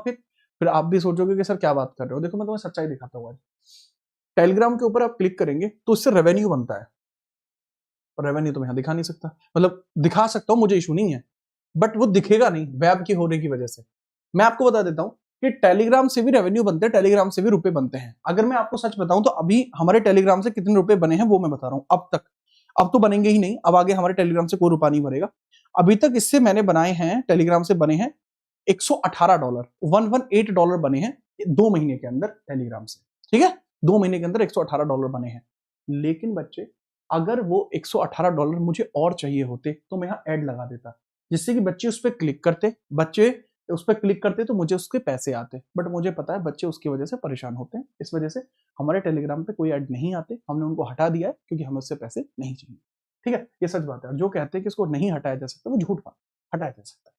Speaker 1: फिर आप भी सोचोगे कि सर क्या बात कर रहे हो। देखो मैं तुम्हें सच्चाई दिखाता हूँ आज। टेलीग्राम के ऊपर आप क्लिक करेंगे तो उससे रेवेन्यू बनता है, रेवेन्यू तो मैं यहाँ दिखा नहीं सकता, मतलब दिखा सकता हूँ, मुझे इशू नहीं है, बट वो दिखेगा नहीं वेब के होने की वजह से। मैं आपको बता देता हूँ कि टेलीग्राम से भी रेवेन्यू बनते हैं, टेलीग्राम से भी रुपए बनते हैं। अगर मैं आपको सच बताऊं तो अभी हमारे टेलीग्राम से कितने रुपए बने हैं वो मैं बता रहा हूं अब तक, अब तो बनेंगे ही नहीं, अब आगे हमारे टेलीग्राम से कोई रुपया नहीं भरेगा। अभी तक इससे मैंने बनाए हैं, टेलीग्राम से बने हैं $118, $118 बने हैं 2 महीने के अंदर टेलीग्राम से, ठीक है, 2 महीने के अंदर $118 बने हैं। लेकिन बच्चे अगर वो $118 मुझे और चाहिए होते तो मैं यहाँ ऐड लगा देता, जिससे कि बच्चे उस पर क्लिक करते, तो मुझे उसके पैसे आते। बट मुझे पता है बच्चे उसकी वजह से परेशान होते हैं, इस वजह से हमारे टेलीग्राम पे कोई ऐड नहीं आते, हमने उनको हटा दिया है क्योंकि हमें उससे पैसे नहीं चाहिए। ठीक है, ये सच बात है। जो कहते हैं कि इसको नहीं हटाया जा सकता वो झूठ बात, हटाया जा सकता है।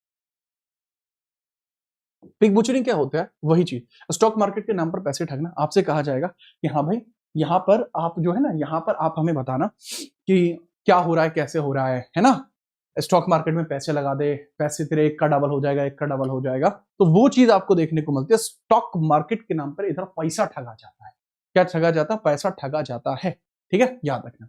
Speaker 1: पिग बुचरिंग क्या होता है? वही चीज, स्टॉक मार्केट के नाम पर पैसे ठगना। आपसे कहा जाएगा कि हाँ भाई यहाँ पर आप जो है ना, यहाँ पर आप हमें बताना कि क्या हो रहा है, कैसे हो रहा है ना, स्टॉक मार्केट में पैसे लगा दे, पैसे तेरे एक का डबल हो जाएगा, एक का डबल हो जाएगा। तो वो चीज आपको देखने को मिलती है। स्टॉक मार्केट के नाम पर इधर पैसा ठगा जाता है। क्या ठगा जाता है? पैसा ठगा जाता है। ठीक है, याद रखना।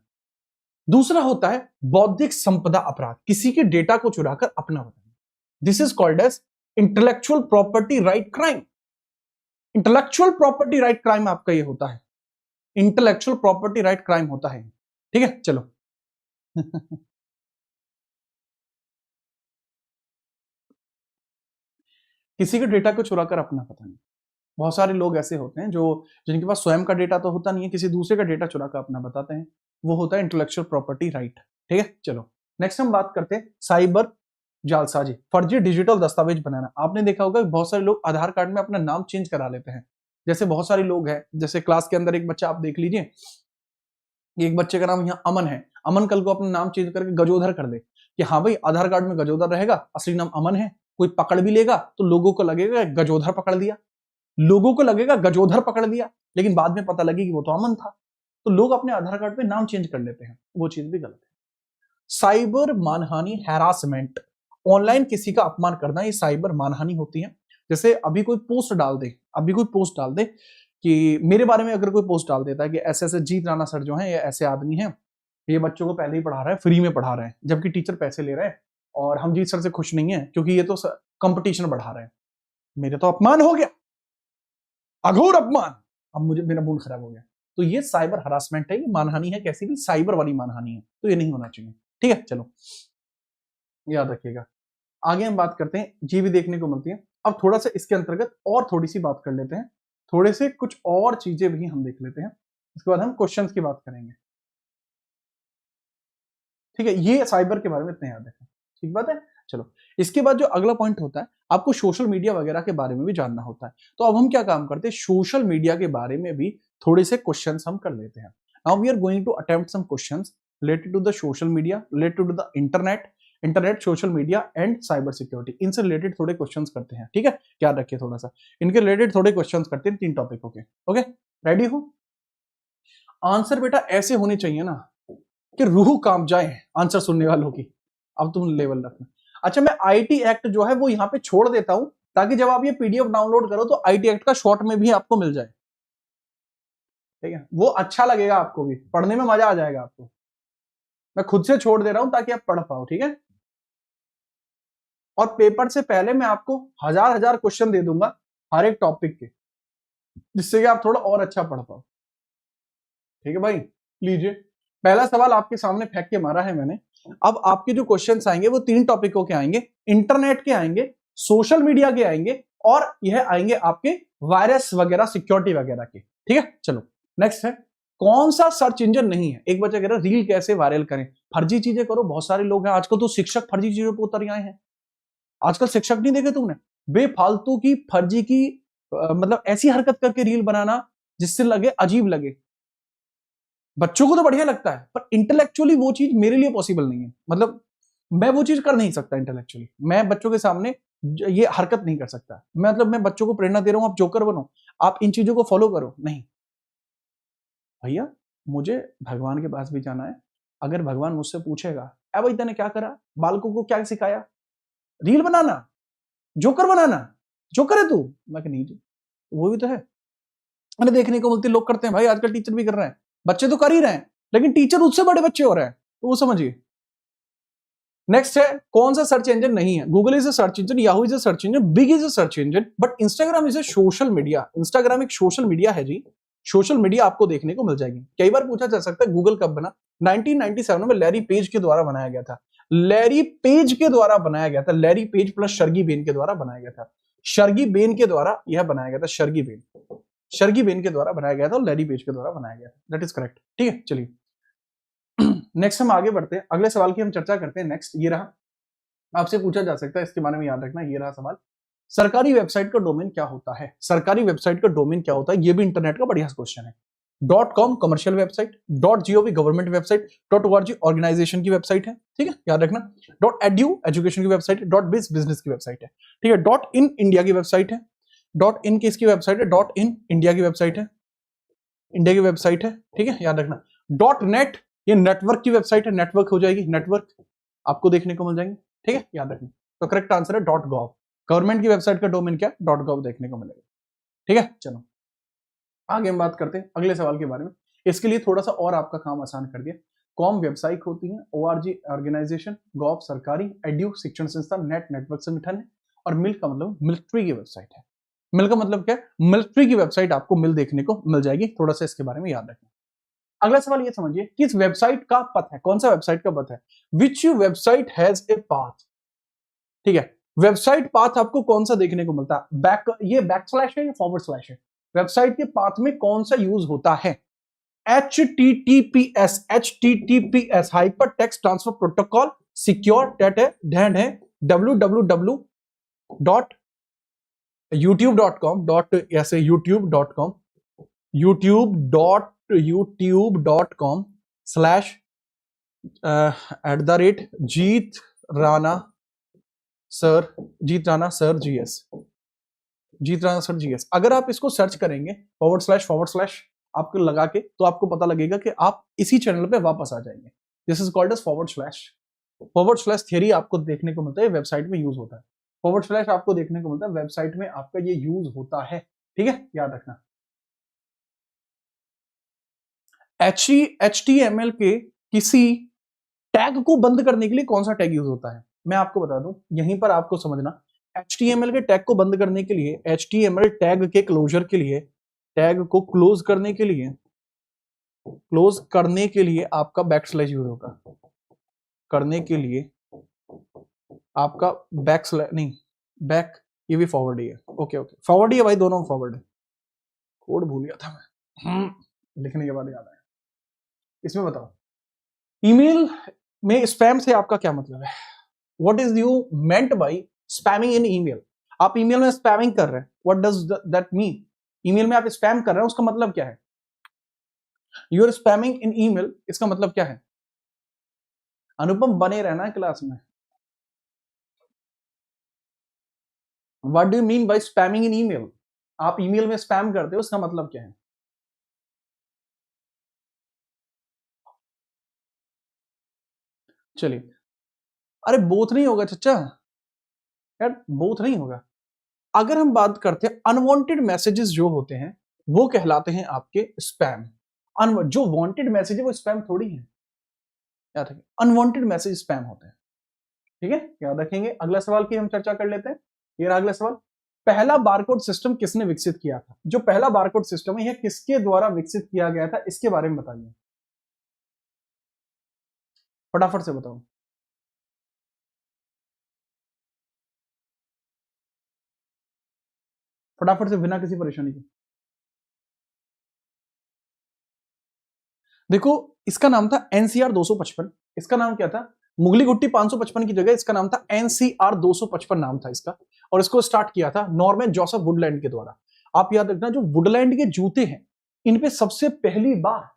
Speaker 1: दूसरा होता है बौद्धिक संपदा अपराध, किसी के डेटा को चुराकर अपना बनाना। This is called as intellectual property right crime. Intellectual property right crime आपका ये होता है, इंटेलेक्चुअल प्रॉपर्टी राइट क्राइम होता है। ठीक है, चलो किसी के डेटा को चुराकर अपना पता नहीं। बहुत सारे लोग ऐसे होते हैं जो जिनके पास स्वयं का डेटा तो होता नहीं है, किसी दूसरे का डेटा चुराकर अपना बताते हैं। वो होता है इंटेलेक्चुअल प्रॉपर्टी राइट। ठीक है, चलो नेक्स्ट हम बात करते हैं साइबर जालसाजी, फर्जी डिजिटल दस्तावेज बनाना। आपने देखा होगा कि बहुत सारे लोग आधार कार्ड में अपना नाम चेंज करा लेते हैं। जैसे बहुत सारे लोग हैं, जैसे क्लास के अंदर एक बच्चा आप देख लीजिए, एक बच्चे का नाम यहाँ अमन है, अमन कल को अपना नाम चेंज करके गजोधर कर दे कि हाँ भाई आधार कार्ड में गजोधर रहेगा, असली नाम अमन है। कोई पकड़ भी लेगा तो लोगों को लगेगा गजोधर पकड़ लिया, लोगों को लगेगा गजोधर पकड़ लिया, लेकिन बाद में पता लगी कि वो तो अमन था। तो लोग अपने आधार कार्ड पे नाम चेंज कर लेते हैं, वो चीज भी गलत है। साइबर मानहानि हैरासमेंट, ऑनलाइन किसी का अपमान करना, ये साइबर मानहानि होती है। जैसे अभी कोई पोस्ट डाल दे, कि मेरे बारे में अगर कोई पोस्ट डाल देता है कि ऐसे ऐसे जीत राणा सर जो है ये ऐसे आदमी हैं, ये बच्चों को पहले ही पढ़ा रहा है, फ्री में पढ़ा रहे हैं, जबकि टीचर पैसे ले रहे हैं, और हम जीत सर से खुश नहीं है क्योंकि ये तो कंपटीशन बढ़ा रहे हैं। मेरे तो अपमान हो गया, अघोर अपमान, अब मुझे मेरा मूड खराब हो गया। तो ये साइबर हरासमेंट है, ये मानहानि है, कैसी भी साइबर वाली मानहानि है, तो ये नहीं होना चाहिए। ठीक है, चलो याद रखिएगा। आगे हम बात करते हैं, जी भी देखने को मिलती है। अब थोड़ा सा इसके अंतर्गत और थोड़ी सी बात कर लेते हैं, थोड़े से कुछ और चीजें भी हम देख लेते हैं, इसके बाद हम क्वेश्चंस की बात करेंगे। ठीक है, ये साइबर के बारे में इतना याद रखें, ठीक बात है। चलो इसके बाद जो अगला पॉइंट होता है, आपको सोशल मीडिया वगैरह के बारे में भी जानना होता है। तो अब हम क्या काम करते हैं, सोशल मीडिया के बारे में भी थोड़े से क्वेश्चंस हम कर लेते हैं। Now we are going to attempt some questions related to the social media, related to the internet, social media and cyber security. इनसे रिलेटेड थोड़े क्वेश्चंस करते हैं। ठीक है, याद रखिए थोड़ा सा इनके रिलेटेड थोड़े क्वेश्चंस करते हैं, 3 टॉपिकों के। ओके, रेडी हो? आंसर बेटा ऐसे होने चाहिए ना कि रूह कांप जाए आंसर सुनने वालों की। अब तुम लेवल रखना। अच्छा, मैं आईटी एक्ट जो है वो यहां पे छोड़ देता हूं, ताकि जब आप ये पीडीएफ डाउनलोड करो तो आईटी एक्ट का शॉर्ट में भी आपको मिल जाए। ठीक है, वो अच्छा लगेगा, आपको भी पढ़ने में मजा आ जाएगा आपको। मैं खुद से छोड़ दे रहा हूं ताकि आप पढ़ पाओ। ठीक है, और पेपर से पहले मैं आपको हजार हजार क्वेश्चन दे दूंगा हर एक टॉपिक के, जिससे कि आप थोड़ा और अच्छा पढ़ पाओ। ठीक है भाई, लीजिए पहला सवाल आपके सामने फेंक के मारा है मैंने। अब आपके जो क्वेश्चंस आएंगे वो 3 टॉपिकों के आएंगे, इंटरनेट के आएंगे, सोशल मीडिया के आएंगे, और यह आएंगे आपके वायरस वगैरह, सिक्योरिटी वगैरह के। ठीक है, चलो नेक्स्ट है, कौन सा सर्च इंजन नहीं है? एक बच्चा कह रहा है रील कैसे वायरल करें? फर्जी चीजें करो, बहुत सारे लोग हैं आजकल तो शिक्षक फर्जी चीजों पर उतर आए हैं। आजकल शिक्षक नहीं देखे तुमने, बेफालतू की फर्जी की मतलब ऐसी हरकत करके रील बनाना जिससे लगे अजीब लगे। बच्चों को तो बढ़िया लगता है, पर इंटेलेक्चुअली वो चीज मेरे लिए पॉसिबल नहीं है। मतलब मैं वो चीज कर नहीं सकता इंटेलेक्चुअली, मैं बच्चों के सामने ये हरकत नहीं कर सकता। मतलब मैं बच्चों को प्रेरणा दे रहा हूं आप जोकर बनो, आप इन चीजों को फॉलो करो, नहीं भैया। मुझे भगवान के पास भी जाना है। अगर भगवान मुझसे पूछेगा अरे भाई तूने क्या करा, बालकों को क्या सिखाया, रील बनाना, जोकर बनाना, जोकर है तू? मैं नहीं जी, वो भी तो है। मैंने देखने को मिलती, लोग करते हैं भाई, आजकल टीचर भी कर रहे हैं, बच्चे तो कर ही रहे हैं, लेकिन टीचर उससे बड़े बच्चे हो रहे हैं, तो वो समझिए। नेक्स्ट है, कौन सा सर्च इंजन नहीं है? Google is a search engine, Yahoo is a search engine, big is a search engine, but Instagram is a social media. Instagram एक सोशल मीडिया है जी, सोशल मीडिया आपको देखने को मिल जाएगी। कई बार पूछा जा सकता है गूगल कब बना? 1997 में लैरी पेज के द्वारा बनाया गया था। लैरी पेज के द्वारा बनाया गया था, लैरी पेज प्लस शर्गी बेन के द्वारा बनाया गया था। शर्गी बेन के द्वारा यह बनाया गया था, शर्गी बेन के द्वारा बनाया गया था और लैरी पेज के द्वारा बनाया गया था। That is correct. ठीक है, चलिए नेक्स्ट हम आगे बढ़ते हैं, अगले सवाल की हम चर्चा करते हैं। नेक्स्ट ये रहा, आपसे पूछा जा सकता है, इसके बारे में याद रखना। ये रहा सवाल, सरकारी वेबसाइट का डोमेन क्या होता है? सरकारी वेबसाइट का डोमेन क्या होता है? ये भी इंटरनेट का बढ़िया क्वेश्चन है। .com commercial website, .gov government website, .org organisation की वेबसाइट है, ठीक है, याद रखना। .edu एजुकेशन की वेबसाइट है, .biz बिजनेस की वेबसाइट है, ठीक है। .in इंडिया की वेबसाइट है, .in किसकी वेबसाइट है? .in इंडिया की वेबसाइट है, इंडिया की वेबसाइट है, ठीक है, याद रखना। .net ये नेटवर्क की वेबसाइट है, नेटवर्क हो जाएगी, नेटवर्क आपको देखने को मिल जाएंगे, ठीक है, याद रखना। तो करेक्ट आंसर है .gov, गवर्नमेंट की वेबसाइट का डोमेन क्या? .gov देखने को मिलेगा, ठीक है। चलो आगे हम बात करते हैं अगले सवाल के बारे में। इसके लिए थोड़ा सा और आपका काम आसान कर दिया। कॉम वेबसाइट होती है, ORG ऑर्गेनाइजेशन, गॉव सरकारी, एड्यू शिक्षण संस्था, नेट नेटवर्क संगठन है, और मिल का मतलब मिलिट्री की वेबसाइट है। मिल का मतलब क्या है? मिलिट्री की वेबसाइट आपको मिल देखने को मिल जाएगी, थोड़ा सा इसके बारे में याद रखें। अगला सवाल ये समझिए, किस वेबसाइट का पथ है? कौन सा वेबसाइट का पथ है? विच वेबसाइट हैज ए पाथ, ठीक है। वेबसाइट पाथ आपको कौन सा देखने को मिलता है? ये बैकस्लैश है या फॉरवर्ड स्लैश है? वेबसाइट के पाथ में कौन सा यूज होता है? HTTPS hyper text transfer protocol, secure टेट है, ढैंड है, www.youtube.com ऐसे youtube.com/@ जीत राणा सर GS। अगर आप इसको सर्च करेंगे // आपको लगा के, तो आपको पता लगेगा कि आप इसी चैनल पे वापस आ जाएंगे। This is called as // theory आपको देखने को मिलता है, वेबसाइट में यूज होता है। / आपको देखने को मिलता है, वेबसाइट में आपका ये यूज होता है, ठीक है, याद रखना। HTML के किसी टैग को बंद करने के लिए कौन सा टैग यूज होता है? मैं आपको बता दूं, यहीं पर आपको समझना। HTML के टैग को बंद करने के लिए, HTML टैग के क्लोजर के लिए, टैग को क्लोज करने के लिए आपका बैकस्लैश यूज होगा। करने के लिए आपका बैक ये भी फॉरवर्ड ही है। ओके फॉरवर्ड ही है भाई, दोनों फॉरवर्ड है। कोड भूल गया था मैं, लिखने के बाद याद आया। इसमें बताओ, ईमेल में स्पैम से आपका क्या मतलब है? What is you meant by spamming in email? आप ईमेल में स्पैमिंग कर रहे हैं, what does that mean? Email में आप स्पैम कर रहे हैं, उसका मतलब क्या है? You are spamming in email, इसका मतलब क्या है? अनुपम बने रहना क्लास में। What do you mean by spamming in email? आप ईमेल में स्पैम करते हो, उसका मतलब क्या है? चलिए, अरे बोथ नहीं होगा चचा यार, बोथ नहीं होगा। अगर हम बात करते हैं अनवांटेड मैसेजेस जो होते हैं, वो कहलाते हैं आपके स्पैम। जो वांटेड मैसेज है वो स्पैम थोड़ी है, याद रखें, अनवांटेड मैसेज स्पैम होते हैं, ठीक है, याद रखेंगे। अगला सवाल की हम चर्चा कर लेते हैं। ये रहा अगला सवाल, पहला बारकोड सिस्टम किसने विकसित किया था? जो पहला बारकोड सिस्टम है यह किसके द्वारा विकसित किया गया था, इसके बारे में बताइए, फटाफट से बताओ। फटाफट से, बिना किसी परेशानी के। देखो, इसका नाम था एनसीआर 255। इसका नाम क्या था? मुगली गुट्टी 555 की जगह इसका नाम था एनसीआर 255 नाम था इसका। और इसको स्टार्ट किया था नॉर्मन जोसेफ वुडलैंड के द्वारा। आप याद रखना, जो वुडलैंड के जूते हैं, इन पे सबसे पहली बार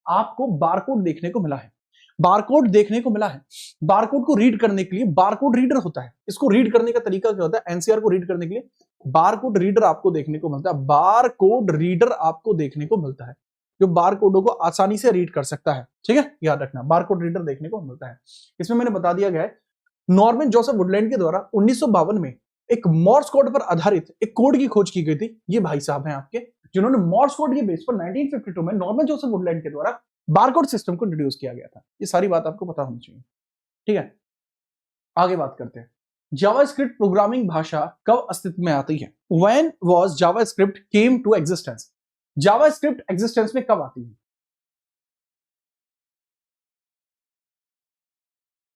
Speaker 1: आपको बारकोड देखने को मिला है। बारकोड देखने को मिला है। बारकोड को रीड करने के लिए बारकोड रीडर होता है। इसको रीड करने का तरीका क्या होता है? एनसीआर को रीड करने के लिए बारकोड रीडर आपको देखने को मिलता है। बारकोड रीडर आपको देखने को मिलता है, जो बार कोडों को आसानी से रीड कर सकता है, ठीक है, याद रखना, बार कोड रीडर देखने को मिलता है। इसमें मैंने बता दिया गया है, नॉर्मन जोसेफ वुडलैंड के द्वारा 1952 में एक मॉर्स कोड पर आधारित एक कोड की खोज की गई थी। ये भाई साहब हैं आपके, जिन्होंने मॉर्स कोड के बेस पर 1952 में नॉर्मन जोसेफ वुडलैंड के द्वारा बारकोड सिस्टम को इंट्रोड्यूस किया गया था। ये सारी बात आपको पता होनी चाहिए, ठीक है। आगे बात करते हैं, जावास्क्रिप्ट प्रोग्रामिंग भाषा कब अस्तित्व में आती है? When was JavaScript came to existence? JavaScript existence में कब आती है?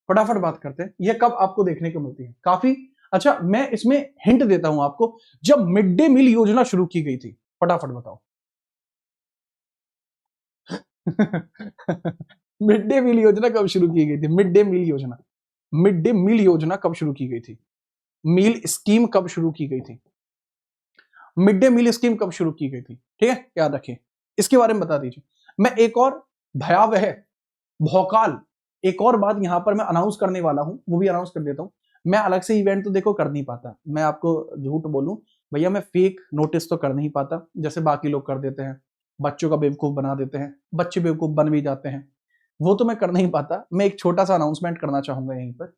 Speaker 1: फटाफट बात करते हैं, यह कब आपको देखने को मिलती है? काफी अच्छा, मैं इसमें हिंट देता हूं आपको, जब मिड डे मील योजना शुरू की गई थी। फटाफट बताओ। मिड डे मील योजना कब शुरू की गई थी? मिड डे मील योजना, मिड डे मील योजना कब शुरू की गई थी? मील स्कीम कब शुरू की गई थी? मिड डे मील स्कीम कब शुरू की गई थी? ठीक है, याद रखिए, इसके बारे में बता दीजिए। मैं एक और भयावह भौकाल एक और बात यहां पर मैं अनाउंस करने वाला हूं, वो भी अनाउंस कर देता हूं। मैं अलग से इवेंट तो देखो कर नहीं पाता, मैं आपको झूठ बोलूं भैया, मैं फेक नोटिस तो कर नहीं पाता जैसे बाकी लोग कर देते हैं, बच्चों का बेवकूफ बना देते हैं, बच्चे बेवकूफ बन भी जाते हैं, वो तो मैं कर नहीं पाता। मैं एक छोटा सा अनाउंसमेंट करना चाहूंगा यहीं पर।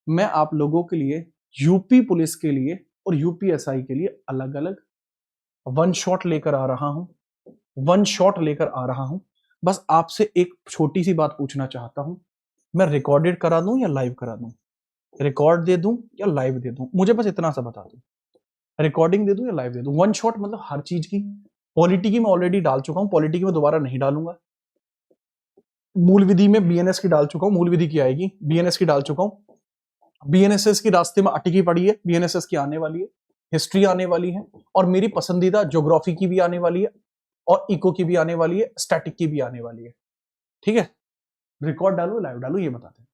Speaker 1: मैं आप लोगों के लिए यूपी पुलिस के लिए और यूपीएसआई के लिए अलग अलग वन शॉट लेकर आ रहा हूं, वन शॉट लेकर आ रहा हूं। बस आपसे एक छोटी सी बात पूछना चाहता हूं, मैं रिकॉर्डेड करा दूं या लाइव करा दूं? रिकॉर्ड दे दूं या लाइव दे दूं? मुझे बस इतना सा बता दो, रिकॉर्डिंग दे दूं या लाइव दे दूं? वन शॉट मतलब हर चीज की। पॉलिटी की मैं ऑलरेडी डाल चुका हूं, पॉलिटी की मैं दोबारा नहीं डालूंगा। मूल विधि में बीएनएस की डाल चुका हूं, मूल विधि की आएगी, बीएनएस की डाल चुका हूं। बीएनएसएस की रास्ते में अटकी पड़ी है, बीएनएसएस की आने वाली है, हिस्ट्री आने वाली है, और मेरी पसंदीदा ज्योग्राफी की भी आने वाली है, और इको की भी आने वाली है, स्टैटिक की भी आने वाली है। ठीक है, रिकॉर्ड डालू लाइव डालू ये बताते हैं।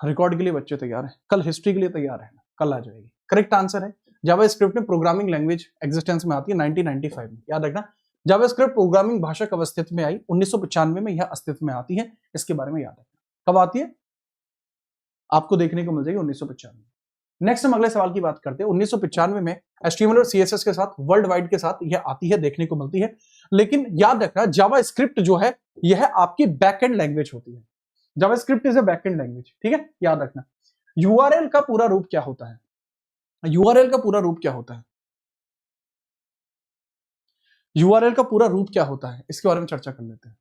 Speaker 1: रिकॉर्ड के लिए बच्चे तैयार हैं, कल हिस्ट्री के लिए तैयार है, कल आ जाएगी। करेक्ट आंसर है जावास्क्रिप्ट में प्रोग्रामिंग लैंग्वेज एग्जिस्टेंस में आती है 1995 में, याद रखना। जावास्क्रिप्ट प्रोग्रामिंग भाषा कब अस्तित्व में आई? 1995 में यह अस्तित्व में आती है, इसके बारे में याद रखना। कब आती है? आपको देखने को मिल जाएगी 1995। नेक्स्ट हम अगले सवाल की बात करते हैं। 1995 में HTML और CSS के साथ, वर्ल्ड वाइड के साथ यह आती है, देखने को मिलती है। लेकिन याद रखना जावास्क्रिप्ट जो है यह आपकी बैकएंड लैंग्वेज होती है। JavaScript is a backend language, ठीक है, याद रखना। यूआरएल का पूरा रूप क्या होता है? यूआरएल का पूरा रूप क्या होता है? यूआरएल का पूरा रूप क्या होता है, इसके बारे में चर्चा कर लेते हैं।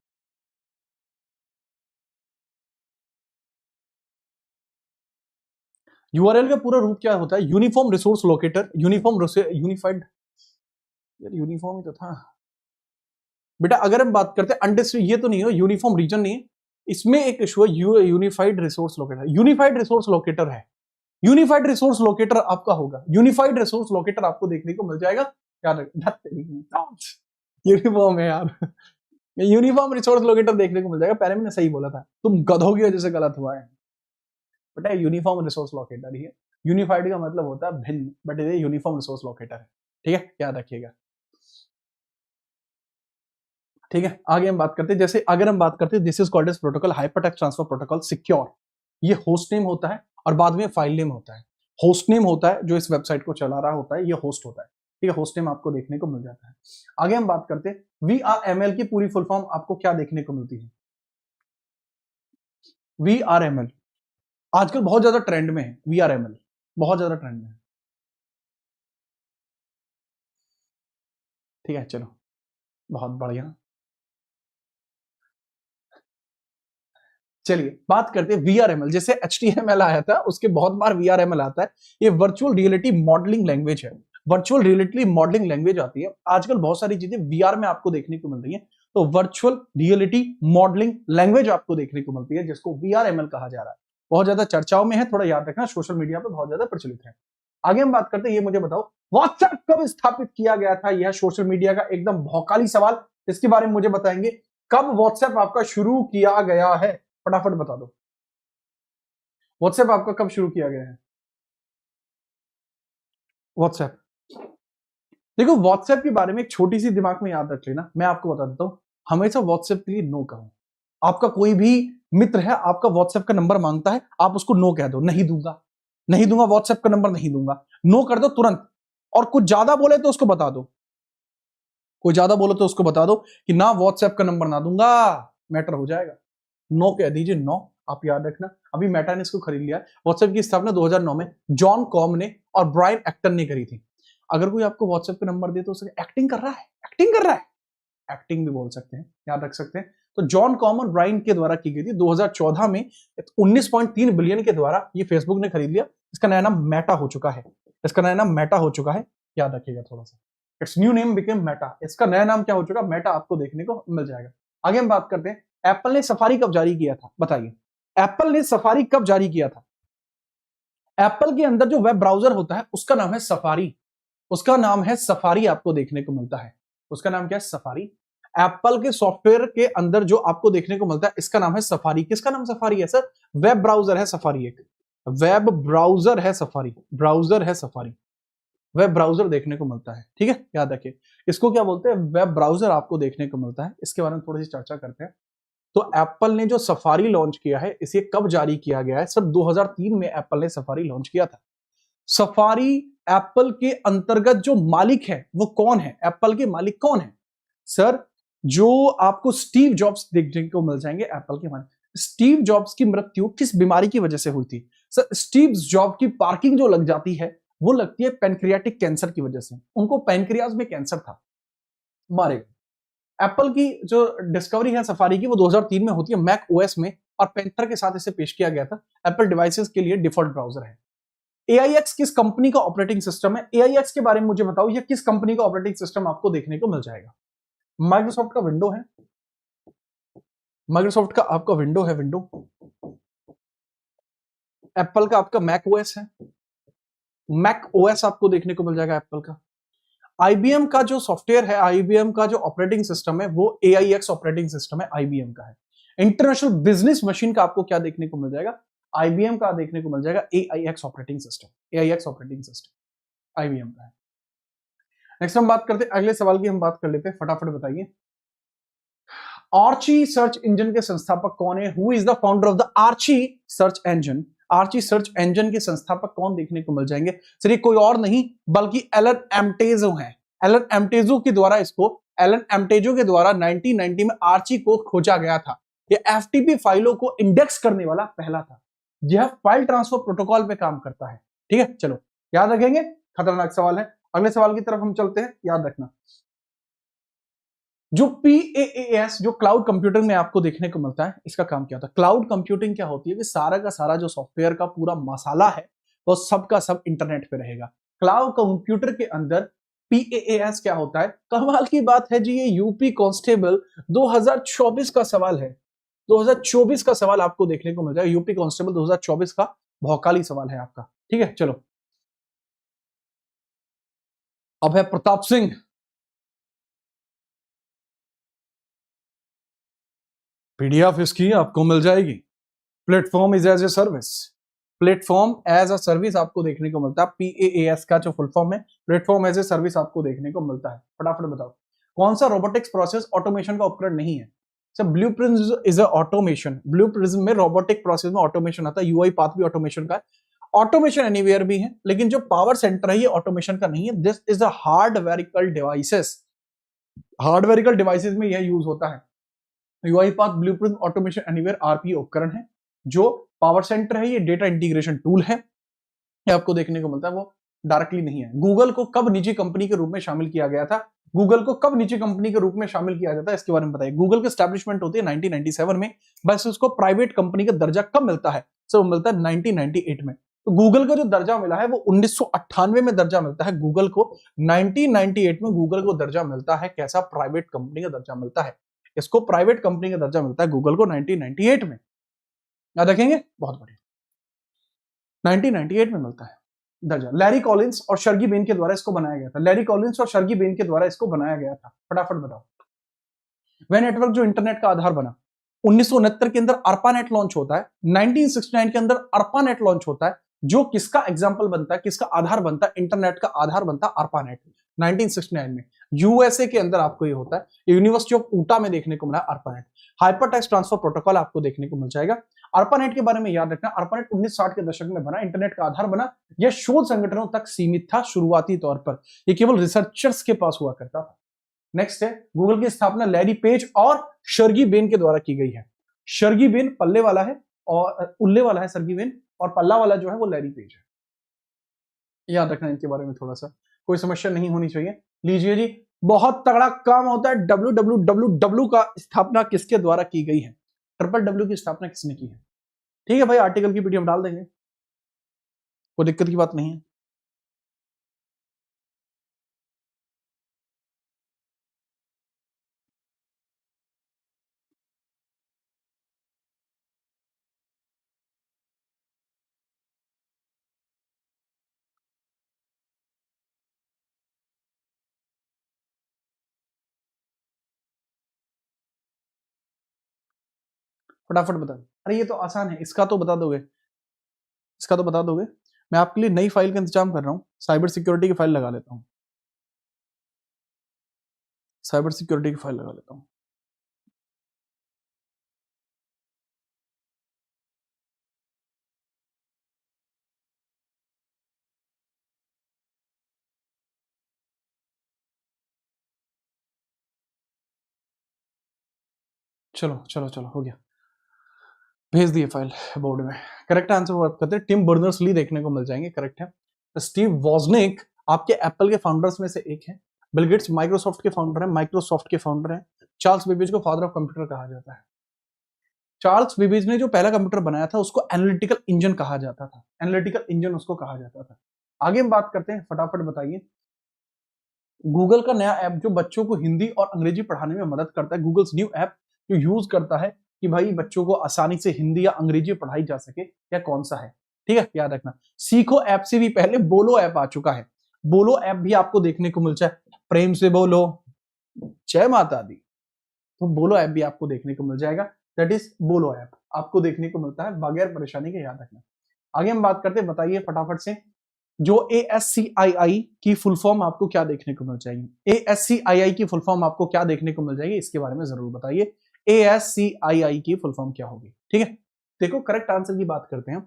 Speaker 1: यूआरएल का पूरा रूप क्या होता है? यूनिफॉर्म रिसोर्स लोकेटर, यूनिफाइड, यार यूनिफॉर्म ही तो था बेटा। अगर हम बात करते हैं अनडिस्ट्रिक्ट, ये तो नहीं हो, यूनिफॉर्म रीजन नहीं है, इसमें एक इशू है, unified resource locator. Unified resource locator है, यूनिफाइड रिसोर्स लोकेटर आपका होगा, यूनिफाइड रिसोर्स लोकेटर आपको देखने को मिल जाएगा। याद यूनिफॉर्म है यार, यूनिफॉर्म रिसोर्स लोकेटर देखने को मिल जाएगा। पहले मैंने सही बोला था, तुम गधों की वजह से गलत हुआ है। बट यूनिफॉर्म रिसोर्स लोकेटर ही है। यूनिफाइड का मतलब होता है भिन्न, बट ये यूनिफॉर्म रिसोर्स लोकेटर है, ठीक है, याद रखिएगा। ठीक है, आगे हम बात करते हैं। जैसे अगर हम बात करते हैं, this is called as protocol hypertext transfer protocol secure. ये होस्ट नेम होता है और बाद में फाइल नेम होता है। होस्ट नेम होता है जो इस वेबसाइट को चला रहा होता है, ये होस्ट होता है, ठीक है, होस्ट नेम आपको देखने को मिल जाता है। आगे हम बात करते हैं, VRML की पूरी फुल फॉर्म आपको क्या देखने को मिलती है? VRML आजकल बहुत ज्यादा ट्रेंड में है, VRML बहुत ज्यादा ट्रेंड में है, ठीक है, चलो बहुत बढ़िया। चलिए बात करते हैं VRML। जैसे HTML आया था, उसके बहुत बार VRML आता है। ये वर्चुअल रियलिटी मॉडलिंग लैंग्वेज है, वर्चुअल रियलिटी मॉडलिंग लैंग्वेज आती है। आजकल बहुत सारी चीजें VR में आपको देखने को मिल रही है, तो वर्चुअल रियलिटी मॉडलिंग लैंग्वेज आपको देखने को मिलती है, जिसको VRML कहा जा रहा है। बहुत ज्यादा चर्चाओं में है, थोड़ा याद रखना, सोशल मीडिया पर बहुत ज्यादा प्रचलित है। आगे हम बात करते हैं, ये मुझे बताओ व्हाट्सएप कब स्थापित किया गया था? यह सोशल मीडिया का एकदम भौकाली सवाल, इसके बारे में मुझे बताएंगे, कब व्हाट्सएप आपका शुरू किया गया है? फटाफट बता दो, व्हाट्सएप आपका कब शुरू किया गया है? व्हाट्सएप, देखो व्हाट्सएप के बारे में एक छोटी सी दिमाग में याद रख लेना, मैं आपको बता देता हूं, हमेशा व्हाट्सएप के लिए नो कहो। आपका कोई भी मित्र है, आपका व्हाट्सएप का नंबर मांगता है, आप उसको नो कह दो, नहीं दूंगा, नहीं दूंगा, व्हाट्सएप का नंबर नहीं दूंगा, नो कर दो तुरंत। और कुछ ज्यादा बोले तो उसको बता दो, कोई ज्यादा बोले तो उसको बता दो कि ना व्हाट्सएप का नंबर ना दूंगा, मैटर हो जाएगा। नो कह दीजिए, नो। आप याद रखना, अभी मेटा ने इसको खरीद लिया है। व्हाट्सएप की स्थापना 2009 में जॉन कॉम ने और ब्रायन एक्टन ने करी थी। अगर कोई आपको व्हाट्सएप का नंबर दे तो उसे एक्टिंग कर रहा है, एक्टिंग कर रहा है, एक्टिंग भी बोल सकते हैं, याद रख सकते हैं। तो जॉन कॉम और ब्रायन के द्वारा की गई थी 2014 में। 19.3 बिलियन के द्वारा ये फेसबुक ने खरीद लिया। इसका नया नाम मेटा हो चुका है, इसका नया नाम मेटा हो चुका है, याद रखिएगा थोड़ा सा। It's new name became Meta, इसका नया नाम क्या हो चुका? मेटा आपको देखने को मिल जाएगा। आगे हम बात करते हैं, एप्पल ने सफारी कब जारी किया था? बताइए, एप्पल ने सफारी कब जारी किया था? एप्पल के अंदर जो वेब ब्राउजर होता है उसका नाम है सफारी, उसका नाम है सफारी, आपको देखने को मिलता है। उसका नाम क्या है? सफारी। एप्पल के सॉफ्टवेयर के अंदर जो आपको देखने को मिलता है इसका नाम है सफारी। किसका नाम सफारी है सर? वेब ब्राउजर है सफारी, एक वेब ब्राउजर है सफारी, ब्राउजर है सफारी, वेब ब्राउजर देखने को मिलता है। ठीक है, याद रखिए इसको क्या बोलते हैं, वेब ब्राउजर आपको देखने को मिलता है। इसके बारे में थोड़ी सी चर्चा करते हैं। तो एप्पल ने जो सफारी लॉन्च किया है इसे कब जारी किया गया है सर? 2003 में एप्पल ने सफारी लॉन्च किया था। सफारी एप्पल के अंतर्गत जो मालिक है वो कौन है? एप्पल के मालिक कौन है सर? जो आपको स्टीव जॉब्स देखने को मिल जाएंगे एप्पल के मालिक। स्टीव जॉब्स की मृत्यु किस बीमारी की वजह से हुई थी सर? स्टीव जॉब की पार्किंग जो लग जाती है वो लगती है पैनक्रियाटिक कैंसर की वजह से। उनको पैनक्रियाज में कैंसर था, मारे गए। एप्पल की जो डिस्कवरी है सफारी की वो 2003 में होती है मैक ओएस में, और पेंथर के साथ इसे पेश किया गया था। एप्पल डिवाइसेस के लिए डिफॉल्ट ब्राउजर है। AIX किस कंपनी का ऑपरेटिंग सिस्टम है? AIX के बारे में मुझे बताओ, ये किस कंपनी का ऑपरेटिंग सिस्टम आपको देखने को मिल जाएगा? माइक्रोसॉफ्ट का विंडो है, माइक्रोसॉफ्ट का आपका विंडो है, विंडो। एप्पल का आपका मैक ओएस है, मैक ओएस आपको देखने को मिल जाएगा एप्पल का। आईबीएम का जो सॉफ्टवेयर है, आईबीएम का जो ऑपरेटिंग सिस्टम है वो AIX ऑपरेटिंग सिस्टम है, आईबीएम का है। इंटरनेशनल बिजनेस मशीन का आपको क्या देखने को मिल जाएगा? आईबीएम का देखने को मिल जाएगा AIX operating system, AIX operating system IBM का है। नेक्स्ट हम बात करते हैं, अगले सवाल की हम बात कर लेते हैं, फटाफट बताइए। आर्ची सर्च इंजन के संस्थापक कौन है? Who is the founder of the Archie search engine? Archie search engine के संस्थापक कौन देखने को मिल जाएंगे? चलिए कोई और नहीं बल्कि एलन एम्टेजो हैं। एलन एम्टेजो के द्वारा एलन एम्टेजो के द्वारा 1990 में आर्ची को खोजा गया था। ये एफटीपी फाइलों को इंडेक्स करने वाला पहला था। यह फाइल ट्रांसफर प्रोटोकॉल पे काम करता है। ठीक है, चलो याद रखेंगे, खतरनाक सवाल है। अगले सवाल की तरफ हम चलते हैं, याद रखना। जो PaaS जो क्लाउड कंप्यूटिंग में आपको देखने को मिलता है, इसका काम क्या होता है? क्लाउड कंप्यूटिंग क्या होती है कि सारा का सारा जो सॉफ्टवेयर का पूरा मसाला है वो सब का सब इंटरनेट पे रहेगा। क्लाउड कंप्यूटर के अंदर PaaS क्या होता है? कमाल की बात है जी, ये यूपी कांस्टेबल 2024 का सवाल है। 2024 का सवाल आपको देखने को मिल जाएगा, यूपी कांस्टेबल 2024 का भौकाली सवाल है आपका। ठीक है, चलो अब है प्रताप सिंह। पीडीएफ इसकी आपको मिल जाएगी। Platform is as a service, platform as a service आपको देखने को मिलता है। PaaS का जो फुल फॉर्म है, प्लेटफॉर्म एज ए सर्विस आपको देखने को मिलता है। फटाफट बताओ कौन सा रोबोटिक्स प्रोसेस ऑटोमेशन का उपकरण नहीं है? Sir blue prism is a automation, blue prism में रोबोटिक प्रोसेस में ऑटोमेशन आता है। यूआई पाथ भी ऑटोमेशन का है, ऑटोमेशन एनीवेयर भी है, लेकिन जो पावर सेंटर है ये ऑटोमेशन का नहीं है। This is a hardwarical devices, hardwarical devices में यह यूज होता है। UiPath Blueprint Automation Anywhere RP उपकरण है। जो पावर सेंटर है ये डेटा इंटीग्रेशन टूल है, ये आपको देखने को मिलता है, वो डायरेक्टली नहीं है। गूगल को कब निजी कंपनी के रूप में शामिल किया गया था? गूगल को कब निजी कंपनी के रूप में शामिल किया जाता है इसके बारे में बताइए। गूगल की एस्टैब्लिशमेंट होती है 1997 में, बस उसको प्राइवेट कंपनी का दर्जा कब मिलता है? सर वो मिलता है 1998 में। तो गूगल को जो दर्जा मिला है वो 1998 में दर्जा मिलता है गूगल को। 1998 में गूगल को दर्जा मिलता है, कैसा? प्राइवेट कंपनी का दर्जा मिलता है। इसको प्राइवेट कंपनी का दर्जा मिलता है गूगल को 1998 में, याद रखेंगे, बहुत बढ़िया। 1998 में मिलता है दर्जा। लैरी कॉलिंस और शर्गी बेन के द्वारा इसको बनाया गया था। लैरी कॉलिंस और शर्गी बेन के द्वारा इसको बनाया गया था। फटाफट बताओ। वह नेटवर्क जो इंटरनेट का आधार बना, 1969 के अंदर ARPANET लॉन्च होता है, 1969 के अंदर ARPANET लॉन्च होता है, जो किसका एग्जाम्पल बनता है, किसका आधार बनता है? इंटरनेट का आधार बनता है ARPANET 1969 में। यूएसए के अंदर आपको ये होता है, यूनिवर्सिटी ऑफ ऊटा में देखने को मिला ARPANET। हाइपरटेक्स्ट ट्रांसफर प्रोटोकॉल आपको देखने को मिल जाएगा। ARPANET के बारे में याद रखना, ARPANET 1960 के दशक में बना, इंटरनेट का आधार बना। यह शोध संगठनों तक सीमित था शुरुआती तौर पर, यह केवल रिसर्चर्स के पास हुआ करता था। नेक्स्ट है, गूगल की स्थापना लैरी पेज और शर्गी बेन के द्वारा की गई है। शर्गी बेन पल्ले वाला है और उल्ले वाला है सर्गी बेन, और पल्ला वाला जो है वो लैरी पेज है। याद रखना इनके बारे में थोड़ा सा, कोई समस्या नहीं होनी चाहिए। लीजिए जी, बहुत तगड़ा काम होता है। www का स्थापना किसके द्वारा की गई है? WWW की स्थापना किसने की है? ठीक है भाई, आर्टिकल की पीडीएफ डाल देंगे, कोई दिक्कत की बात नहीं है। फटाफट बता। अरे ये तो आसान है, इसका तो बता दोगे, इसका तो बता दोगे। मैं आपके लिए नई फाइल का इंतजाम कर रहा हूं, साइबर सिक्योरिटी की फाइल लगा लेता हूं, साइबर सिक्योरिटी की फाइल लगा लेता हूं। चलो चलो चलो, हो गया, भेज दिए फाइल बोर्ड में। करेक्ट आंसर बात करते हैं, टिम बर्नर्स ली देखने को मिल जाएंगे, करेक्ट है। स्टीव वॉजनिक आपके एप्पल के फाउंडर्स में से एक है। बिल गेट्स माइक्रोसॉफ्ट के फाउंडर है, माइक्रोसॉफ्ट के फाउंडर है। चार्ल्स बेबेज को फादर ऑफ कंप्यूटर कहा जाता है। चार्ल्स बेबेज ने जो पहला कंप्यूटर बनाया था उसको एनालिटिकल इंजन कहा जाता था, एनालिटिकल इंजन उसको कहा जाता था। आगे हम बात करते हैं, फटाफट बताइए। गूगल का नया ऐप जो बच्चों को हिंदी और अंग्रेजी पढ़ाने में मदद करता है, गूगल्स न्यू ऐप जो यूज करता है कि भाई बच्चों को आसानी से हिंदी या अंग्रेजी पढ़ाई जा सके, या कौन सा है? ठीक है, याद रखना। सीखो ऐप से भी पहले बोलो ऐप आ चुका है, बोलो ऐप भी आपको देखने को मिल जाए। प्रेम से बोलो जय माता दी, तो बोलो ऐप भी आपको देखने को मिल जाएगा, दैट इज बोलो ऐप आपको देखने को मिलता है बगैर परेशानी के, याद रखना। आगे हम बात करते हैं, बताइए फटाफट से, जो ASCII की फुल फॉर्म आपको क्या देखने को मिल जाएगी? ASCII की फुल फॉर्म आपको क्या देखने को मिल जाएगी, इसके बारे में जरूर बताइए। ASCII की फुल फॉर्म क्या होगी? ठीक है, देखो करेक्ट आंसर की बात करते हैं।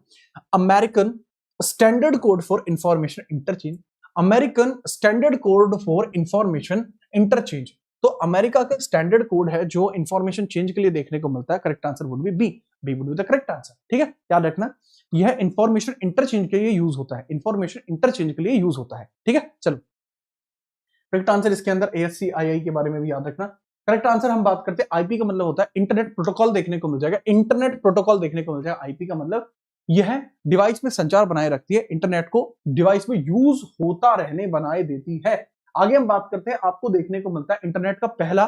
Speaker 1: American standard code for information interchange, American standard code for information interchange. तो अमेरिका का स्टैंडर्ड कोड है जो इंफॉर्मेशन चेंज के लिए देखने को मिलता है। Correct answer would be B, B would be the correct answer. ठीक है, याद रखना, यह इंफॉर्मेशन इंटरचेंज के लिए यूज होता है, इंफॉर्मेशन इंटरचेंज के लिए यूज होता है। ठीक है, चलो करेक्ट आंसर इसके अंदर ASCII के बारे में भी याद रखना। करेक्ट आंसर हम बात करते हैं, आईपी का मतलब होता है इंटरनेट प्रोटोकॉल देखने को मिल जाएगा, इंटरनेट प्रोटोकॉल देखने को मिल जाएगा। आईपी का मतलब यह डिवाइस में संचार बनाए रखती है, इंटरनेट को डिवाइस में यूज होता रहने बनाए देती है। आगे हम बात करते हैं, आपको देखने को मिलता है इंटरनेट का पहला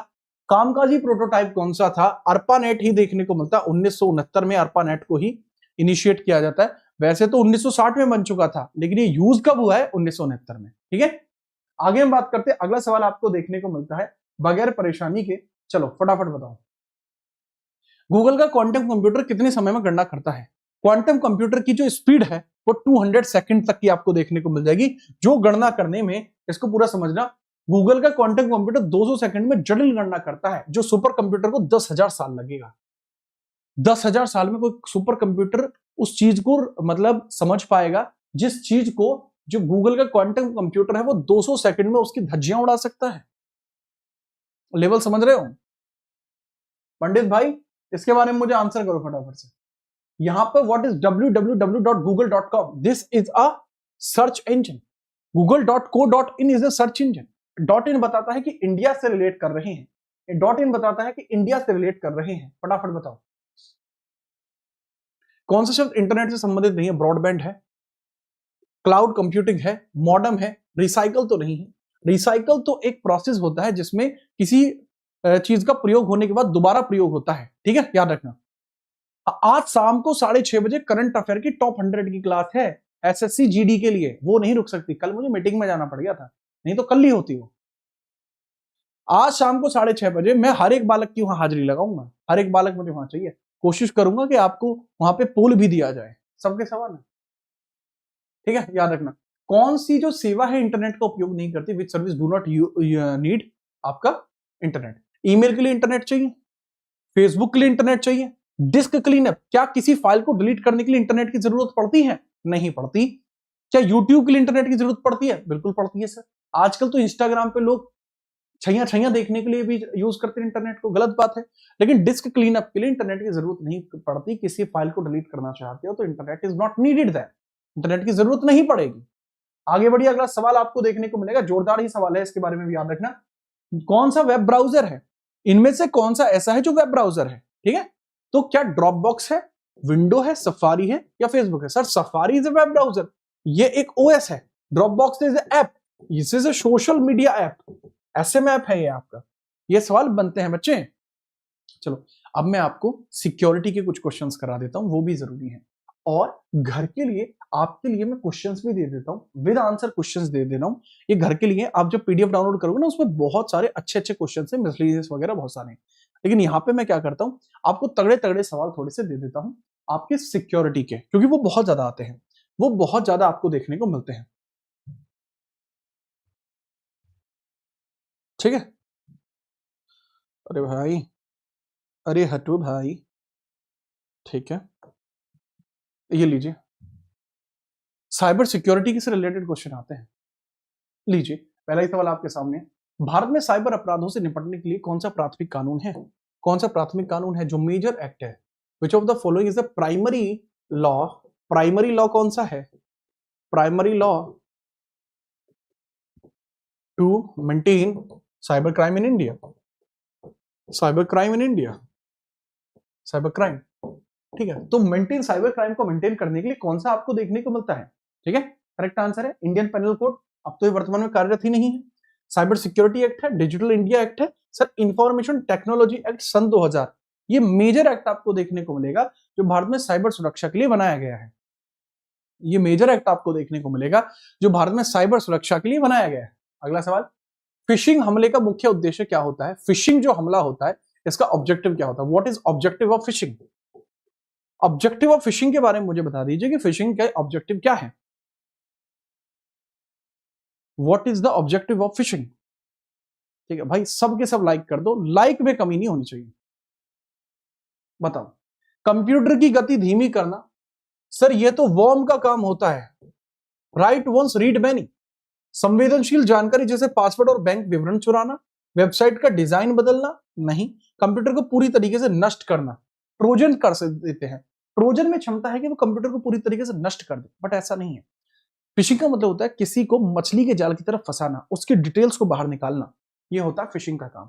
Speaker 1: कामकाजी प्रोटोटाइप कौन सा था? अर्पानेट ही देखने को मिलता है। 1969 में अर्पानेट को ही इनिशिएट किया जाता है। वैसे तो 1960 में बन चुका था, लेकिन ये यूज कब हुआ है? 1969 में। ठीक है, आगे हम बात करते हैं, अगला सवाल आपको देखने को मिलता है बगैर परेशानी के, चलो फटाफट बताओ। गूगल का क्वांटम कंप्यूटर कितने समय में गणना करता है? क्वांटम कंप्यूटर की जो स्पीड है वो 200 सेकंड तक की आपको देखने को मिल जाएगी, जो गणना करने में, इसको पूरा समझना, गूगल का क्वांटम कंप्यूटर 200 सेकंड में जटिल गणना करता है, जो सुपर कंप्यूटर को 10,000 साल लगेगा। 10,000 साल में कोई सुपर कंप्यूटर उस चीज को मतलब समझ पाएगा, जिस चीज को जो गूगल का क्वांटम कंप्यूटर है वो 200 सेकंड में उसकी धज्जियां उड़ा सकता है। लेवल समझ रहे हो पंडित भाई? इसके बारे में मुझे आंसर करो फटाफट से। यहां पर what is www.google.com? This is a search engine. google.co.in is a search engine. Dot in बताता है कि इंडिया से रिलेट कर रहे हैं, डॉट इन बताता है कि इंडिया से रिलेट कर रहे हैं। फटाफट बताओ कौन सा शब्द इंटरनेट से संबंधित नहीं है? ब्रॉडबैंड है, क्लाउड कंप्यूटिंग है, मॉडम है, रिसाइकल तो नहीं है। रिसाइकल तो एक प्रोसेस होता है जिसमें किसी चीज का प्रयोग होने के बाद दोबारा प्रयोग होता है। ठीक है, याद रखना। आज शाम को 6:30 बजे करंट अफेयर की टॉप 100 की क्लास है, SSC GD के लिए, वो नहीं रुक सकती। कल मुझे मीटिंग में जाना पड़ गया था, नहीं तो कल ही होती वो। आज शाम को 6:30 बजे मैं हर एक बालक की वहां हाजिरी लगाऊंगा, हर एक बालक मुझे वहां चाहिए। कोशिश करूंगा कि आपको वहां पे पोल भी दिया जाए, सबके सवाल है। ठीक है, याद रखना। कौन सी जो सेवा है इंटरनेट का उपयोग नहीं करती? विच सर्विस डू नॉट नीड आपका इंटरनेट? ईमेल के लिए इंटरनेट चाहिए, फेसबुक के लिए इंटरनेट चाहिए, डिस्क क्लीनअप, क्या किसी फाइल को डिलीट करने के लिए इंटरनेट की जरूरत पड़ती है? नहीं पड़ती। क्या यूट्यूब के लिए इंटरनेट की जरूरत पड़ती है? बिल्कुल पड़ती है सर। आजकल तो इंस्टाग्राम पे लोग छैया छैया देखने के लिए भी यूज करते हैं इंटरनेट को, गलत बात है। लेकिन डिस्क क्लीनअप के लिए इंटरनेट की जरूरत नहीं पड़ती। किसी फाइल को डिलीट करना चाहते हो तो internet is not needed that, internet की जरूरत नहीं पड़ेगी। आगे बढ़िए, अगला सवाल आपको देखने को मिलेगा, जोरदार ही सवाल है, इसके बारे में भी याद रखना। कौन सा वेब ब्राउजर है? इनमें से कौन सा ऐसा है जो वेब ब्राउजर है? ठीक है, तो क्या ड्रॉपबॉक्स है, विंडो है, सफारी है, या फेसबुक है? Sir safari is a web browser, ये एक OS है। Dropbox is app, this is a social media app, SM app है ये आपका। ये सवाल बनते हैं बच्चे। चलो अब मैं आपको सिक्योरिटी के कुछ क्वेश्चंस करा देता हूं, वो भी जरूरी है। और घर के लिए आपके लिए मैं क्वेश्चंस भी दे देता हूं, विद आंसर क्वेश्चंस दे दे रहा हूं। ये घर के लिए, आप जब PDF डाउनलोड करोगे ना, उसमें बहुत सारे अच्छे अच्छे क्वेश्चंस हैं, मिसलीनियस वगैरह बहुत सारे हैं। लेकिन यहां पे मैं क्या करता हूं, आपको तगड़े तगड़े सवाल थोड़े से दे देता हूं आपके सिक्योरिटी के, क्योंकि वो बहुत ज्यादा आते हैं, वो बहुत ज्यादा आपको देखने को मिलते हैं। ठीक है, अरे भाई, अरे हटो भाई। ठीक है, ये लीजिए, साइबर सिक्योरिटी से रिलेटेड क्वेश्चन आते हैं। लीजिए, पहला ही सवाल आपके सामने, भारत में साइबर अपराधों से निपटने के लिए कौन सा प्राथमिक कानून है? कौन सा प्राथमिक कानून है? जो मेजर एक्ट है, which of the following is the primary law? Primary law कौन सा है? Primary law to maintain cyber crime in India, cyber crime in India, cyber crime. ठीक है, तो मेंटेन साइबर क्राइम को मेंटेन करने के लिए कौन सा आपको देखने को मिलता है? ठीक है, करेक्ट आंसर है इंडियन पेनल कोड। अब तो ये वर्तमान में कार्यरत ही नहीं है। साइबर सिक्योरिटी एक्ट है, डिजिटल इंडिया एक्ट है, सर इंफॉर्मेशन टेक्नोलॉजी एक्ट सन 2000, ये मेजर एक्ट आपको देखने को मिलेगा जो भारत में साइबर सुरक्षा के लिए बनाया गया है। ये मेजर एक्ट आपको देखने को मिलेगा जो भारत में साइबर सुरक्षा के लिए बनाया गया है। अगला सवाल, फिशिंग हमले का मुख्य उद्देश्य क्या होता है? फिशिंग जो हमला होता है इसका ऑब्जेक्टिव क्या होता है? What is objective of fishing? Objective of fishing के बारे में मुझे बता दीजिए कि फिशिंग का ऑब्जेक्टिव क्या है? What is the objective of fishing? ठीक है भाई, सबके सब लाइक कर दो, लाइक में कमी नहीं होनी चाहिए। बताओ, कंप्यूटर की गति धीमी करना, सर ये तो वॉर्म का काम होता है। Write once read many. संवेदनशील जानकारी जैसे पासवर्ड और बैंक विवरण चुराना, वेबसाइट का डिजाइन बदलना, नहीं। कंप्यूटर को पूरी तरीके से नष्ट करना, ट्रोजन कर देते हैं। ट्रोजन में क्षमता है कि वो कंप्यूटर को पूरी तरीके से नष्ट कर दे, बट ऐसा नहीं है। फिशिंग का मतलब होता है किसी को मछली के जाल की तरफ फंसाना, उसकी डिटेल्स को बाहर निकालना, ये होता है फिशिंग का काम।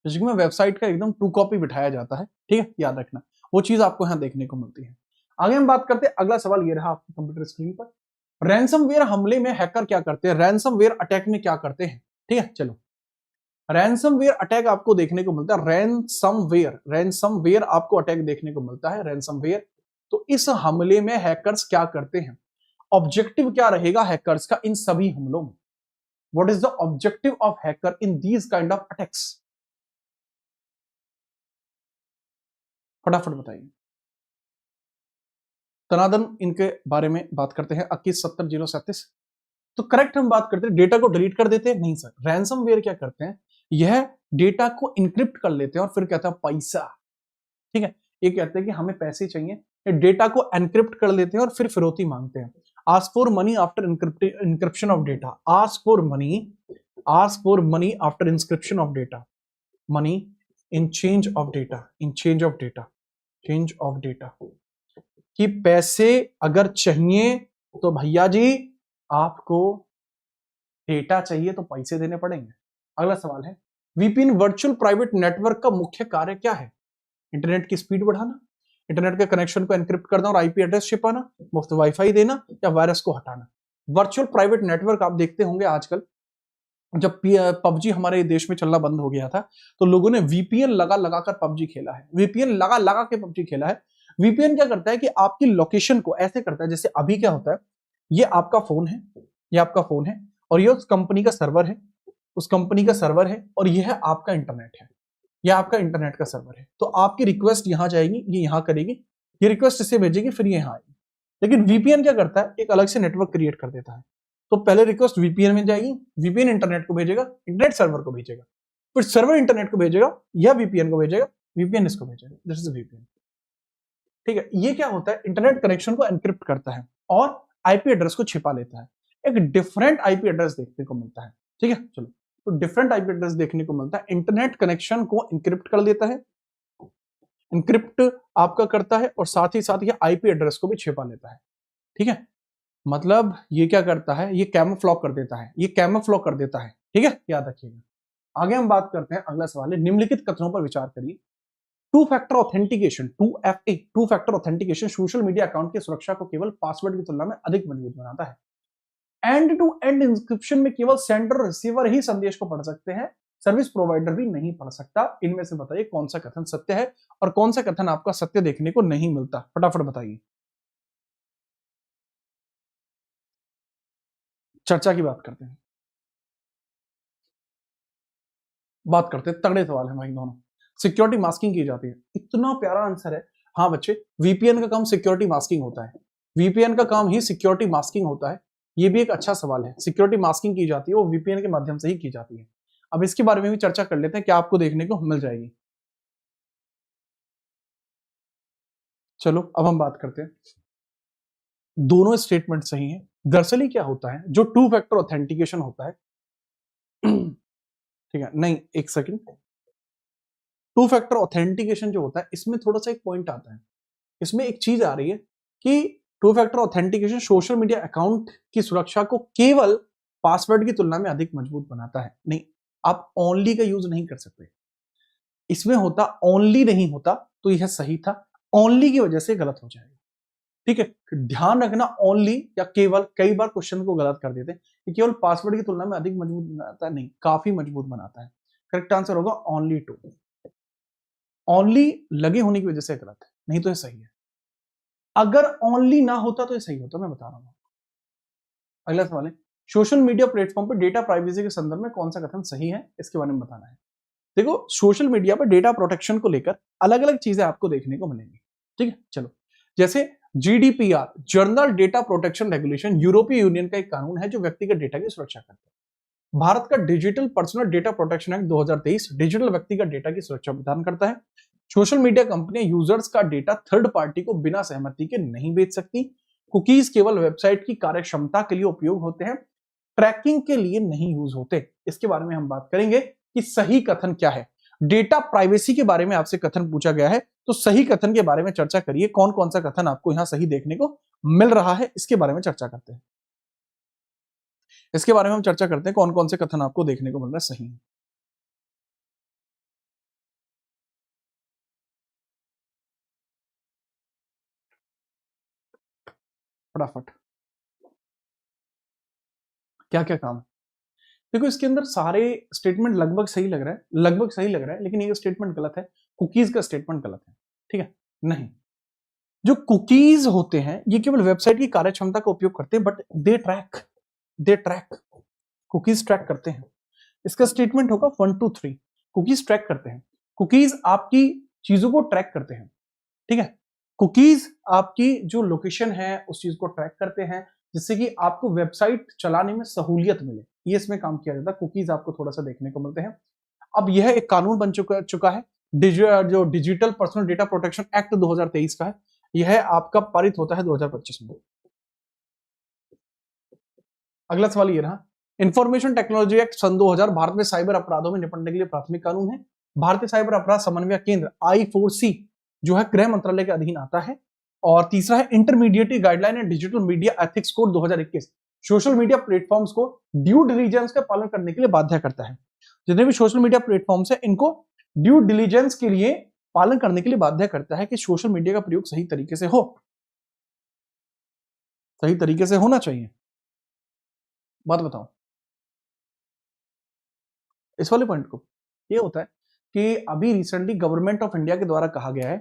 Speaker 1: फिशिंग में वेबसाइट का एकदम टू कॉपी बिठाया जाता है, ठीक है, याद रखना, वो चीज आपको यहां देखने को मिलती है। आगे हम बात करते हैं, अगला सवाल ये रहा आपकी कंप्यूटर स्क्रीन पर, रैंसमवेयर हमले में हैकर क्या करते हैं? रैंसमवेयर अटैक में क्या करते हैं? ठीक है, चलो, रैंसमवेयर अटैक आपको देखने को मिलता है, रैंसमवेयर आपको अटैक देखने को मिलता है, रैंसमवेयर। तो इस हमले में हैकर्स क्या करते हैं? ऑब्जेक्टिव क्या रहेगा हैकर्स का इन सभी हमलों में? What is the objective of hacker in these kind of attacks? फटाफट बताइए। तनादन इनके बारे में बात करते हैं, 217037। तो करेक्ट हम बात करते हैं, डेटा को डिलीट कर देते हैं? नहीं सर, रैंसमवेयर क्या करते हैं, यह डेटा को इनक्रिप्ट कर लेते हैं और फिर कहते हैं पैसा। ठीक है, ये कहते हैं कि हमें पैसे चाहिए, डेटा को एनक्रिप्ट कर लेते हैं और फिर फिरौती मांगते हैं। Ask for money after encryption of data, ask for money after inscription of data, money in change of data, in change of data, change of data, कि पैसे अगर चाहिए तो भैया जी आपको डेटा चाहिए तो पैसे देने पड़ेंगे। अगला सवाल है, वीपीएन वर्चुअल प्राइवेट नेटवर्क का मुख्य कार्य क्या है? इंटरनेट की स्पीड बढ़ाना, इंटरनेट के कनेक्शन को एनक्रिप्ट करना और आईपी एड्रेस छिपाना, मुफ्त वाईफाई देना या वायरस को हटाना। वर्चुअल प्राइवेट नेटवर्क आप देखते होंगे आजकल, जब पबजी हमारे देश में चलना बंद हो गया था तो लोगों ने वीपीएन लगा लगा कर पबजी खेला है, वीपीएन लगा लगा के पबजी खेला है। वीपीएन क्या करता है कि आपकी लोकेशन को ऐसे करता है, जैसे अभी क्या होता है, ये आपका फोन है, ये आपका फोन है और ये उस कंपनी का सर्वर है, उस कंपनी का सर्वर है और ये है आपका इंटरनेट है, यह आपका इंटरनेट का सर्वर है। तो आपकी रिक्वेस्ट यहां जाएगी, ये यहां करेगी, ये रिक्वेस्ट इसे भेजेगी, फिर ये यहां आएगी। लेकिन वीपीएन क्या करता है, एक अलग से नेटवर्क क्रिएट कर देता है। तो पहले रिक्वेस्ट वीपीएन में जाएगी, वीपीएन इंटरनेट को भेजेगा, इंटरनेट सर्वर को भेजेगा, फिर सर्वर इंटरनेट को भेजेगा या वीपीएन को भेजेगा, वीपीएन इसको भेजेगा, दिस इज वीपीएन। ठीक है, ये क्या होता है, इंटरनेट कनेक्शन को एनक्रिप्ट करता है और आईपी एड्रेस को छिपा लेता है, एक डिफरेंट आईपी एड्रेस देखने को मिलता है। ठीक है, चलो, तो डिफरेंट आईपी एड्रेस देखने को मिलता है, इंटरनेट कनेक्शन को एनक्रिप्ट कर देता है, एनक्रिप्ट आपका करता है और साथ ही साथ ये आईपी एड्रेस को भी छिपा लेता है। ठीक है, मतलब ये क्या करता है, ये कैमोफ्लॉग कर देता है, ये कैमोफ्लॉग कर देता है। ठीक है, याद रखिएगा। आगे हम बात करते हैं, अगला सवाल है, निम्नलिखित कथनों पर विचार करिए। Two factor authentication, 2FA, two factor authentication social media account की सुरक्षा को केवल पासवर्ड की तुलना में अधिक मजबूत बनाता है। एंड टू एंड इंक्रिप्शन में केवल सेंडर और रिसीवर ही संदेश को पढ़ सकते हैं, सर्विस प्रोवाइडर भी नहीं पढ़ सकता। इनमें से बताइए कौन सा कथन सत्य है और कौन सा कथन आपका सत्य देखने को नहीं मिलता, फटाफट बताइए। चर्चा की बात करते हैं, बात करते हैं, तगड़े सवाल हैं भाई दोनों। सिक्योरिटी मास्किंग की जाती है। इतना प्यारा आंसर है। हाँ बच्चे, वीपीएन का काम सिक्योरिटी मास्किंग होता है, वीपीएन का काम ही सिक्योरिटी मास्किंग होता है। ये भी एक अच्छा सवाल है। सिक्योरिटी मास्किंग की जाती है वो वीपीएन के माध्यम से ही की जाती है। अब इसके बारे में भी चर्चा कर लेते हैं, क्या आपको देखने को मिल जाएगी। चलो अब हम बात करते हैं। दोनों स्टेटमेंट सही है। दरअसल क्या होता है, जो टू फैक्टर ऑथेंटिकेशन होता है ठीक है, नहीं एक सेकंड, टू फैक्टर ऑथेंटिकेशन जो होता है इसमें थोड़ा सा एक पॉइंट आता है। इसमें एक चीज आ रही है कि two factor authentication social media account की सुरक्षा को केवल पासवर्ड की तुलना में अधिक मजबूत बनाता है। नहीं, आप ओनली का यूज नहीं कर सकते। इसमें होता ओनली नहीं होता तो यह सही था, ओनली की वजह से गलत हो जाएगा। ठीक है, ध्यान रखना, ओनली या केवल, कई बार क्वेश्चन को गलत कर देते हैं कि केवल पासवर्ड की तुलना में अधिक मजबूत बनाता है, नहीं, काफी मजबूत बनाता है। करेक्ट आंसर होगा ओनली टू। ओनली लगे होने की वजह से गलत है, नहीं तो ये सही है। अगर ओनली ना होता तो ये सही होता, मैं बता रहा हूं। अगला सवाल है, सोशल मीडिया प्लेटफॉर्म पर डेटा प्राइवेसी के संदर्भ में कौन सा कथन सही है, इसके बारे में बताना है। देखो, सोशल मीडिया पर डेटा प्रोटेक्शन को लेकर अलग अलग चीजें आपको देखने को मिलेंगी। ठीक है, चलो, जैसे GDPR, journal data protection regulation, यूरोपीय यूनियन का एक कानून है जो व्यक्तिगत डेटा की सुरक्षा करता है। भारत का digital personal data protection act 2023 digital व्यक्तिगत डेटा की सुरक्षा प्रदान करता है। सोशल मीडिया कंपनियां यूजर्स का डेटा थर्ड पार्टी को बिना सहमति के नहीं बेच सकती। कुकीज केवल वेबसाइट की कार्यक्षमता के लिए उपयोग होते हैं, ट्रैकिंग के लिए नहीं यूज होते। इसके बारे में हम बात करेंगे कि सही कथन क्या है। डेटा प्राइवेसी के बारे में आपसे कथन पूछा गया है, तो सही कथन के बारे में चर्चा करिए। कौन कौन सा कथन आपको यहां सही देखने को मिल रहा है, इसके बारे में चर्चा करते हैं। इसके बारे में हम चर्चा करते हैं, कौन कौन से कथन आपको देखने को मिल रहा है सही है। फटाफट, क्या क्या काम है। देखो, इसके अंदर सारे स्टेटमेंट लगभग सही लग रहा है, लगभग सही लग रहा है, लेकिन ये स्टेटमेंट गलत है। कुकीज का स्टेटमेंट गलत है। ठीक है, नहीं, जो कुकीज होते हैं ये केवल वेबसाइट की कार्यक्षमता का उपयोग करते हैं, but they track, cookies track करते हैं। इसका स्टेटमेंट होगा 1 2 3। कुकीज ट्रैक करते हैं, कुकीज आपकी चीजों को ट्रैक करते हैं। ठीक है, कुकीज आपकी जो लोकेशन है उस चीज को ट्रैक करते हैं, जिससे कि आपको वेबसाइट चलाने में सहूलियत मिले। ये इसमें काम किया जाता है। कुकीज आपको थोड़ा सा देखने को मिलते हैं। अब यह एक कानून बन चुका है, जो digital personal data protection act 2023 का है। यह आपका पारित होता है 2025 में। अगला सवाल ये रहा, इंफॉर्मेशन टेक्नोलॉजी एक्ट सन 2000 भारत में साइबर अपराधों में निपटने के लिए प्राथमिक कानून है। भारतीय साइबर अपराध समन्वय केंद्र I4C जो है गृह मंत्रालय के अधीन आता है। और तीसरा है intermediate guideline and digital media ethics code 2021 social media platforms को ड्यू डिलीजेंस का पालन करने के लिए बाध्य करता है। जितने भी सोशल मीडिया प्लेटफॉर्म्स है इनको ड्यू डिलीजेंस के लिए पालन करने के लिए बाध्य करता है कि सोशल मीडिया का प्रयोग सही तरीके से हो, सही तरीके से होना चाहिए। बात बताओ इस वाले पॉइंट को। ये होता है कि अभी रिसेंटली गवर्नमेंट ऑफ इंडिया के द्वारा कहा गया है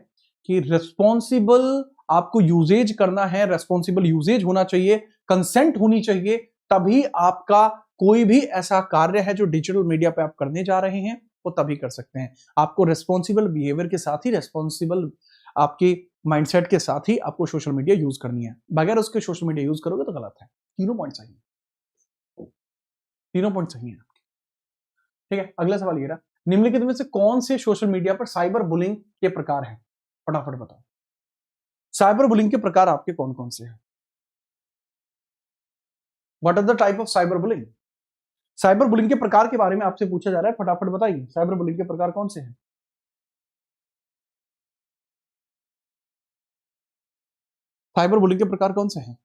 Speaker 1: कि रिस्पॉन्सिबल आपको यूजेज करना है, रेस्पॉन्सिबल यूजेज होना चाहिए, कंसेंट होनी चाहिए, तभी आपका कोई भी ऐसा कार्य है जो डिजिटल मीडिया पे आप करने जा रहे हैं वो तभी कर सकते हैं। आपको रेस्पॉन्सिबल बिहेवियर के साथ ही, रेस्पॉन्सिबल आपके माइंडसेट के साथ ही आपको सोशल मीडिया यूज करनी है। बगैर उसके सोशल मीडिया यूज करोगे तो गलत है। तीनों पॉइंट सही है, तीनों पॉइंट सही है। ठीक है, अगला सवाल ये रहा, निम्नलिखित में से कौन से सोशल मीडिया पर साइबर बुलिंग के प्रकार हैं? फटाफट बताओ, साइबर बुलिंग के प्रकार आपके कौन कौन से हैं? What are the type of cyber bullying? Cyber bullying के प्रकार के बारे में आपसे पूछा जा रहा है, फटाफट बताइए, साइबर बुलिंग के प्रकार कौन से हैं? साइबर बुलिंग के प्रकार कौन से हैं?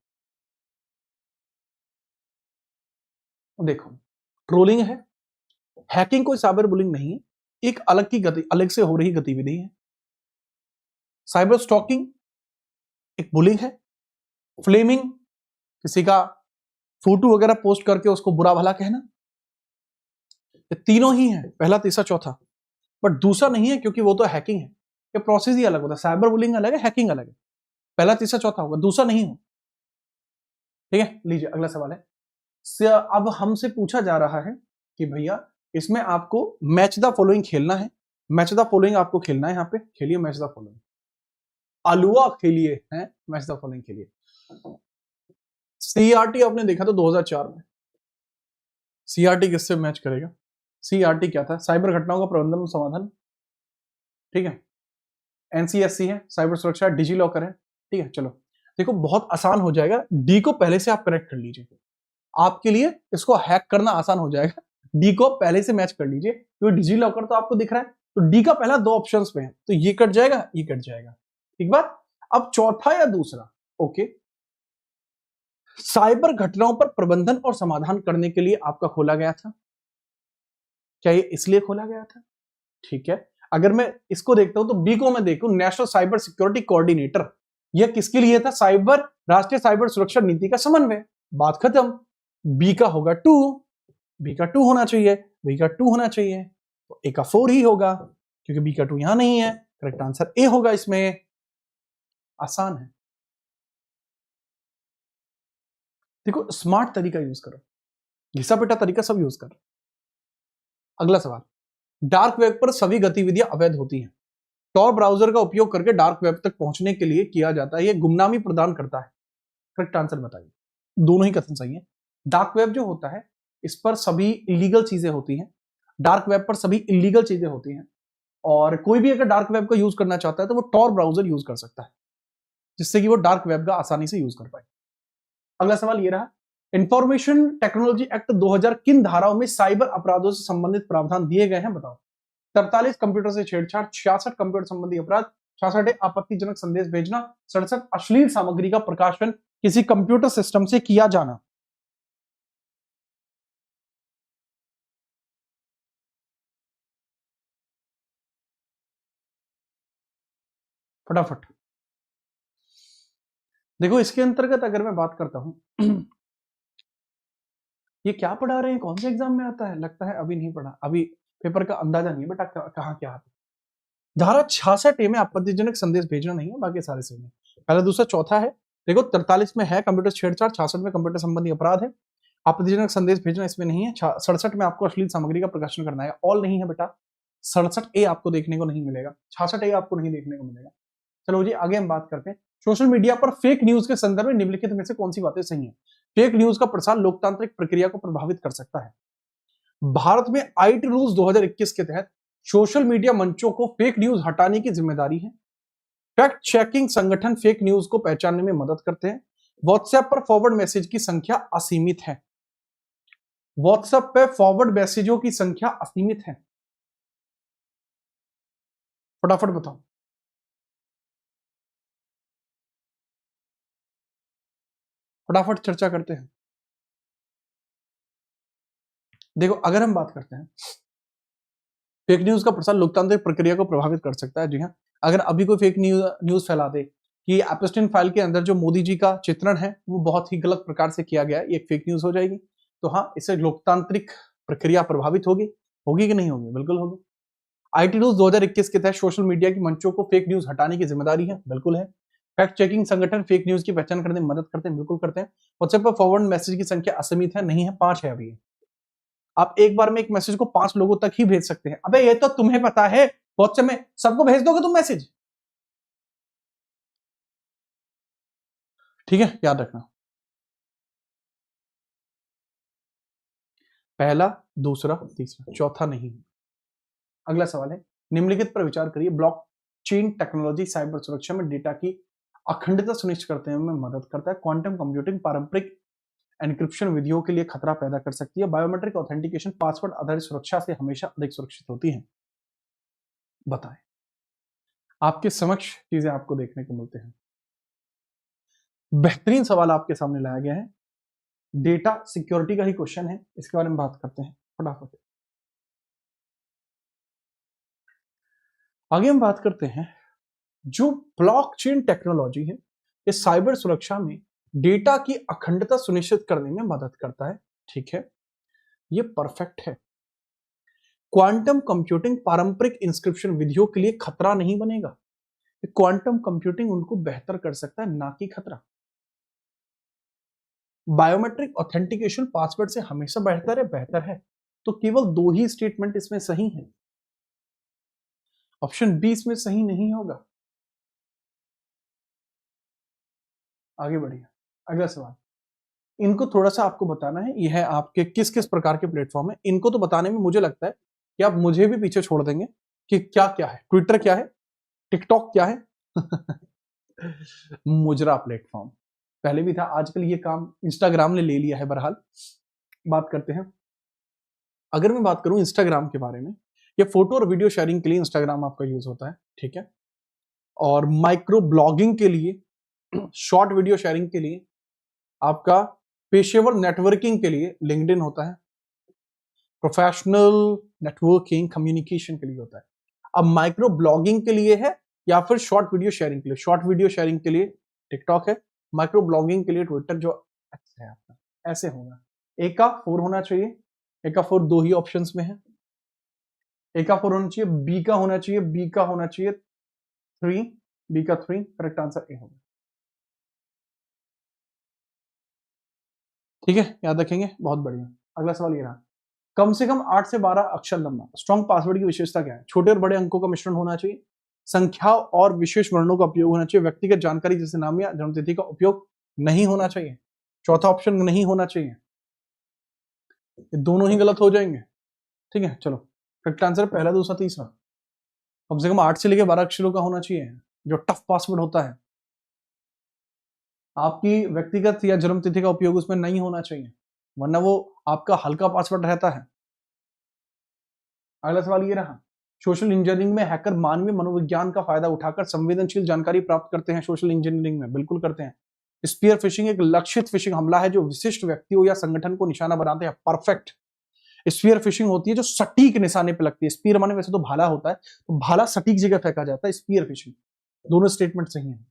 Speaker 1: देखो, ट्रोलिंग है, हैकिंग कोई साइबर बुलिंग नहीं है, एक अलग की गति, अलग से हो रही गतिविधि है। साइबर स्टॉकिंग एक बुलिंग है। फ्लेमिंग, किसी का फोटो वगैरह पोस्ट करके उसको बुरा भला कहना। ये तीनों ही है, पहला तीसरा चौथा, बट दूसरा नहीं है क्योंकि वो तो हैकिंग है। ये प्रोसेस ही अलग होता है, साइबर बुलिंग अलग है, हैकिंग अलग है। पहला तीसरा चौथा होगा, दूसरा नहीं हो। ठीक है, लीजिए अगला सवाल है। अब हमसे पूछा जा रहा है कि भैया इसमें आपको मैच द फॉलोइंग खेलना है। मैच द फॉलोइंग आपको खेलना है, यहाँ पे खेलिए मैच द फॉलोइंग, अलुआ खेलिए हैं, मैच द फॉलोइंग खेलिए। सीआरटी आपने देखा था 2004 में, सीआरटी किससे मैच करेगा? सीआरटी क्या था? साइबर घटनाओं का प्रबंधन और समाधान, ठीक है। एनसीएससी है, साइबर सुरक्षा, डिजी लॉकर है, ठीक है। चलो देखो बहुत आसान हो जाएगा, डी को पहले से आप करेक्ट कर लीजिए, आपके लिए इसको हैक करना आसान हो जाएगा। डी को पहले से मैच कर लीजिए, क्योंकि डिजी लॉकर तो आपको दिख रहा है, तो डी का पहला 2 ऑप्शंस में है, तो ये कट जाएगा, ये कट जाएगा, ठीक बात। अब चौथा या दूसरा, ओके, साइबर घटनाओं पर प्रबंधन और समाधान करने के लिए आपका खोला गया था, क्या ये इसलिए खोला गया था? ठीक है। अगर मैं इसको देखता हूं तो बी को मैं देखूं, नेशनल साइबर सिक्योरिटी कोऑर्डिनेटर, यह किसके लिए था? साइबर, राष्ट्रीय साइबर सुरक्षा नीति का समन्वय, बात खत्म। बी का होगा 2, बी का 2 होना चाहिए, बी का 2 होना चाहिए, तो ए का 4 ही होगा, क्योंकि बी का 2 यहां नहीं है, करेक्ट आंसर ए होगा इसमें। आसान है, देखो स्मार्ट तरीका यूज करो, घिसा पिटा तरीका सब यूज करो। अगला सवाल, डार्क वेब पर सभी गतिविधियां अवैध होती हैं, टॉर ब्राउजर का उपयोग करके डार्क वेब तक पहुंचने के लिए किया जाता है, यह गुमनामी प्रदान करता है, करेक्ट आंसर बताइए। दोनों ही कथन सही है। डार्क वेब जो होता है, इस पर सभी इलीगल चीजें होती हैं, डार्क वेब पर सभी इलीगल चीजें होती हैं, और कोई भी अगर डार्क वेब का यूज करना चाहता है तो वो टॉर ब्राउजर यूज कर सकता है, जिससे कि वो डार्क वेब का आसानी से यूज कर पाए। अगला सवाल ये रहा, इंफॉर्मेशन टेक्नोलॉजी एक्ट 2000 किन धाराओं में साइबर अपराधों से संबंधित प्रावधान दिए गए हैं, बताओ। 43 कंप्यूटर से छेड़छाड़, 66 कंप्यूटर संबंधी अपराध, 66 आपत्तिजनक संदेश भेजना, 67 अश्लील सामग्री का प्रकाशन किसी कंप्यूटर सिस्टम से किया जाना। फटाफट देखो, इसके अंतर्गत अगर मैं बात करता हूं, ये क्या पढ़ा रहे हैं, कौन से एग्जाम में आता है? लगता है अभी नहीं पढ़ा, अभी पेपर का अंदाजा नहीं है बेटा कहां क्या आता है। धारा 66 में आपत्तिजनक संदेश भेजना नहीं है, बाकी सारे सही है। पहला दूसरा चौथा है, देखो 43 में है कंप्यूटर छेड़छाड़, 66 में कंप्यूटर संबंधी अपराध है, आपत्तिजनक संदेश भेजना इसमें नहीं है, 67 में आपको अश्लील सामग्री का प्रकाशन करना है, ऑल नहीं है बेटा। 67 ए आपको देखने को नहीं मिलेगा, 66 ए आपको नहीं देखने को मिलेगा। चलो जी आगे हम बात करते हैं, सोशल मीडिया पर फेक न्यूज के संदर्भ में निम्नलिखित में से कौन सी बातें सही हैं? फेक न्यूज का प्रसार लोकतांत्रिक प्रक्रिया को प्रभावित कर सकता है। भारत में आईटी रूल्स 2021 के तहत सोशल मीडिया मंचों को फेक न्यूज हटाने की जिम्मेदारी है। फैक्ट चेकिंग संगठन फेक न्यूज को पहचानने में मदद करते हैं। व्हाट्सएप पर फॉरवर्ड मैसेज की संख्या असीमित है, व्हाट्सएप पे फॉरवर्ड मैसेजों की संख्या असीमित है, फटाफट बताओ। फटाफट चर्चा करते हैं। देखो अगर हम बात करते हैं, फेक न्यूज का प्रसार लोकतांत्रिक प्रक्रिया को प्रभावित कर सकता है, जी हाँ। अगर अभी कोई फेक न्यूज फैला दे कि एप्स्टीन फाइल के अंदर जो मोदी जी का चित्रण है वो बहुत ही गलत प्रकार से किया गया है, ये एक फेक न्यूज हो जाएगी, तो हाँ इससे लोकतांत्रिक प्रक्रिया प्रभावित होगी, होगी कि नहीं होगी? बिल्कुल होगी। आईटी रूल्स 2021 के तहत सोशल मीडिया की मंचों को फेक न्यूज हटाने की जिम्मेदारी है, बिल्कुल है। फैक्ट चेकिंग संगठन फेक न्यूज की पहचान करने में मदद करते हैं, बिल्कुल करते हैं। व्हाट्सएप पर फॉरवर्ड मैसेज की संख्या असीमित है, नहीं है, 5 है अभी। आप एक बार में एक मैसेज को 5 लोगों तक ही भेज सकते हैं। अबे ये तो तुम्हें पता है, व्हाट्सएप में सबको भेज दोगे तुम मैसेज? ठीक है, याद रखना। पहला, दूसरा, तीसरा, चौथा नहीं। अगला सवाल है, निम्नलिखित पर विचार करिए, ब्लॉकचेन टेक्नोलॉजी साइबर सुरक्षा में डेटा की अखंडता सुनिश्चित करने में मदद करता है। क्वांटम कंप्यूटिंग पारंपरिक एन्क्रिप्शन विधियों के लिए खतरा पैदा कर सकती है। बायोमेट्रिक ऑथेंटिकेशन पासवर्ड आधारित सुरक्षा से हमेशा अधिक सुरक्षित होती है। बताएं, आपके समक्ष चीजें आपको देखने को मिलते हैं। बेहतरीन सवाल आपके सामने लाया गया है, डेटा सिक्योरिटी का ही क्वेश्चन है, इसके बारे में बात करते हैं फटाफट। आगे हम बात करते हैं, जो ब्लॉकचेन टेक्नोलॉजी है, ये साइबर सुरक्षा में डेटा की अखंडता सुनिश्चित करने में मदद करता है, ठीक है, ये परफेक्ट है। क्वांटम कंप्यूटिंग पारंपरिक इंस्क्रिप्शन विधियों के लिए खतरा नहीं बनेगा, क्वांटम कंप्यूटिंग उनको बेहतर कर सकता है, ना कि खतरा। बायोमेट्रिक ऑथेंटिकेशन पासवर्ड से हमेशा बेहतर है, बेहतर है, तो केवल 2 ही स्टेटमेंट इसमें सही है। ऑप्शन बी इसमें सही नहीं होगा। आगे बढ़िए, अगला सवाल। इनको थोड़ा सा आपको बताना है, यह है आपके किस किस प्रकार के प्लेटफॉर्म है। इनको तो बताने में मुझे लगता है कि आप मुझे भी पीछे छोड़ देंगे कि क्या क्या है। ट्विटर क्या है, टिकटॉक क्या है मुजरा प्लेटफॉर्म पहले भी था, आजकल ये काम इंस्टाग्राम ने ले लिया है। बहरहाल बात करते हैं। अगर मैं बात करूं इंस्टाग्राम के बारे में, ये फोटो और वीडियो शेयरिंग के लिए इंस्टाग्राम आपका यूज होता है, ठीक है। और माइक्रो ब्लॉगिंग के लिए, शॉर्ट वीडियो शेयरिंग के लिए, आपका पेशेवर नेटवर्किंग के लिए लिंक्डइन होता है, प्रोफेशनल नेटवर्किंग कम्युनिकेशन के लिए होता है। अब माइक्रो ब्लॉगिंग के लिए है या फिर शॉर्ट वीडियो शेयरिंग के लिए, शॉर्ट वीडियो शेयरिंग के लिए टिकटॉक है, माइक्रो ब्लॉगिंग के लिए ट्विटर जो है आपका, ऐसे होगा। ए का 4 होना चाहिए, ए का 4 दो ही ऑप्शंस में है। ए का 4 होना चाहिए, बी का होना चाहिए, बी का होना चाहिए 3, बी का 3, करेक्ट आंसर ए होगा। ठीक है, याद रखेंगे, बहुत बढ़िया। अगला सवाल ये रहा, कम से कम 8 से 12 अक्षर लंबा स्ट्रॉन्ग पासवर्ड की विशेषता क्या है? छोटे और बड़े अंकों का मिश्रण होना चाहिए, संख्या और विशेष वर्णों का उपयोग होना चाहिए, व्यक्तिगत जानकारी जैसे नाम या जन्मतिथि का उपयोग नहीं होना चाहिए। चौथा ऑप्शन नहीं होना चाहिए, ये दोनों ही गलत हो जाएंगे। ठीक है, चलो करेक्ट आंसर पहला, दूसरा, तीसरा। कम से कम 8 से लेकर 12 अक्षरों का होना चाहिए, जो टफ पासवर्ड होता है। आपकी व्यक्तिगत या जन्मतिथि का उपयोग उसमें नहीं होना चाहिए, वरना वो आपका हल्का पासवर्ड रहता है। अगला सवाल ये रहा, सोशल इंजीनियरिंग में हैकर मानवीय मनोविज्ञान का फायदा उठाकर संवेदनशील जानकारी प्राप्त करते हैं। सोशल इंजीनियरिंग में बिल्कुल करते हैं। स्पीयर फिशिंग एक लक्षित फिशिंग हमला है जो विशिष्ट व्यक्तियों या संगठन को निशाना बनाते हैं। परफेक्ट। स्पीयर फिशिंग होती है जो सटीक निशाने पे लगती है। स्पीयर माने वैसे तो भाला होता है, तो भाला सटीक जगह फेंका जाता है, स्पीयर फिशिंग। दोनों स्टेटमेंट सही है।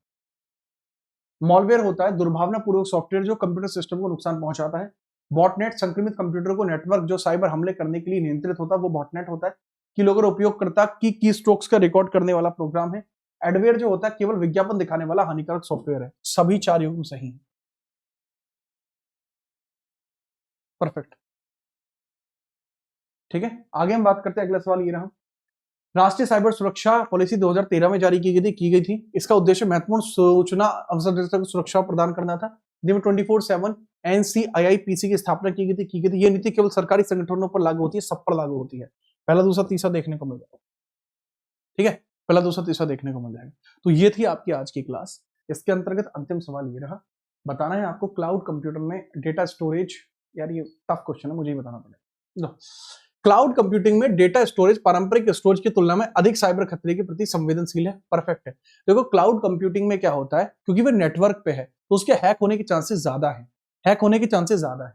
Speaker 1: मॉलवेयर होता है दुर्भावनापूर्वक सॉफ्टवेयर जो कंप्यूटर सिस्टम को नुकसान पहुंचाता है। बॉटनेट संक्रमित कंप्यूटर को नेटवर्क जो साइबर हमले करने के लिए नियंत्रित होता है, वो बॉटनेट होता है। कीलॉगर उपयोगकर्ता की कीस्ट्रोक्स का रिकॉर्ड करने वाला प्रोग्राम है। एडवेयर जो होता है केवल विज्ञापन दिखाने वाला हानिकारक सॉफ्टवेयर है। सभी 4 युग्म सही है। परफेक्ट। ठीक है, आगे हम बात करते हैं। अगला सवाल ये रहा, राष्ट्रीय साइबर सुरक्षा पॉलिसी 2013 में जारी की गई थी। इसका उद्देश्य महत्वपूर्ण सूचना अवसर को सुरक्षा प्रदान करना था। 24/7 NCIIPC की स्थापना की गई थी। यह नीति केवल सरकारी संगठनों पर लागू होती है, सब पर लागू होती है। पहला, दूसरा, तीसरा देखने को मिल जाएगा। ठीक है, पहला, दूसरा, तीसरा देखने को मिल जाएगा। तो ये थी आपकी आज की क्लास। इसके अंतर्गत अंतिम सवाल ये रहा, बताना है आपको क्लाउड कंप्यूटर में डेटा स्टोरेज। यार ये टफ क्वेश्चन है, मुझे ही बताना पड़ेगा। क्लाउड कंप्यूटिंग में डेटा स्टोरेज पारंपरिक स्टोरेज की तुलना में अधिक साइबर खतरे के प्रति संवेदनशील है। परफेक्ट है। देखो क्लाउड कंप्यूटिंग में क्या होता है, क्योंकि वो नेटवर्क पे है तो उसके हैक होने के चांसेस ज्यादा है। हैक होने के चांसेस ज्यादा है।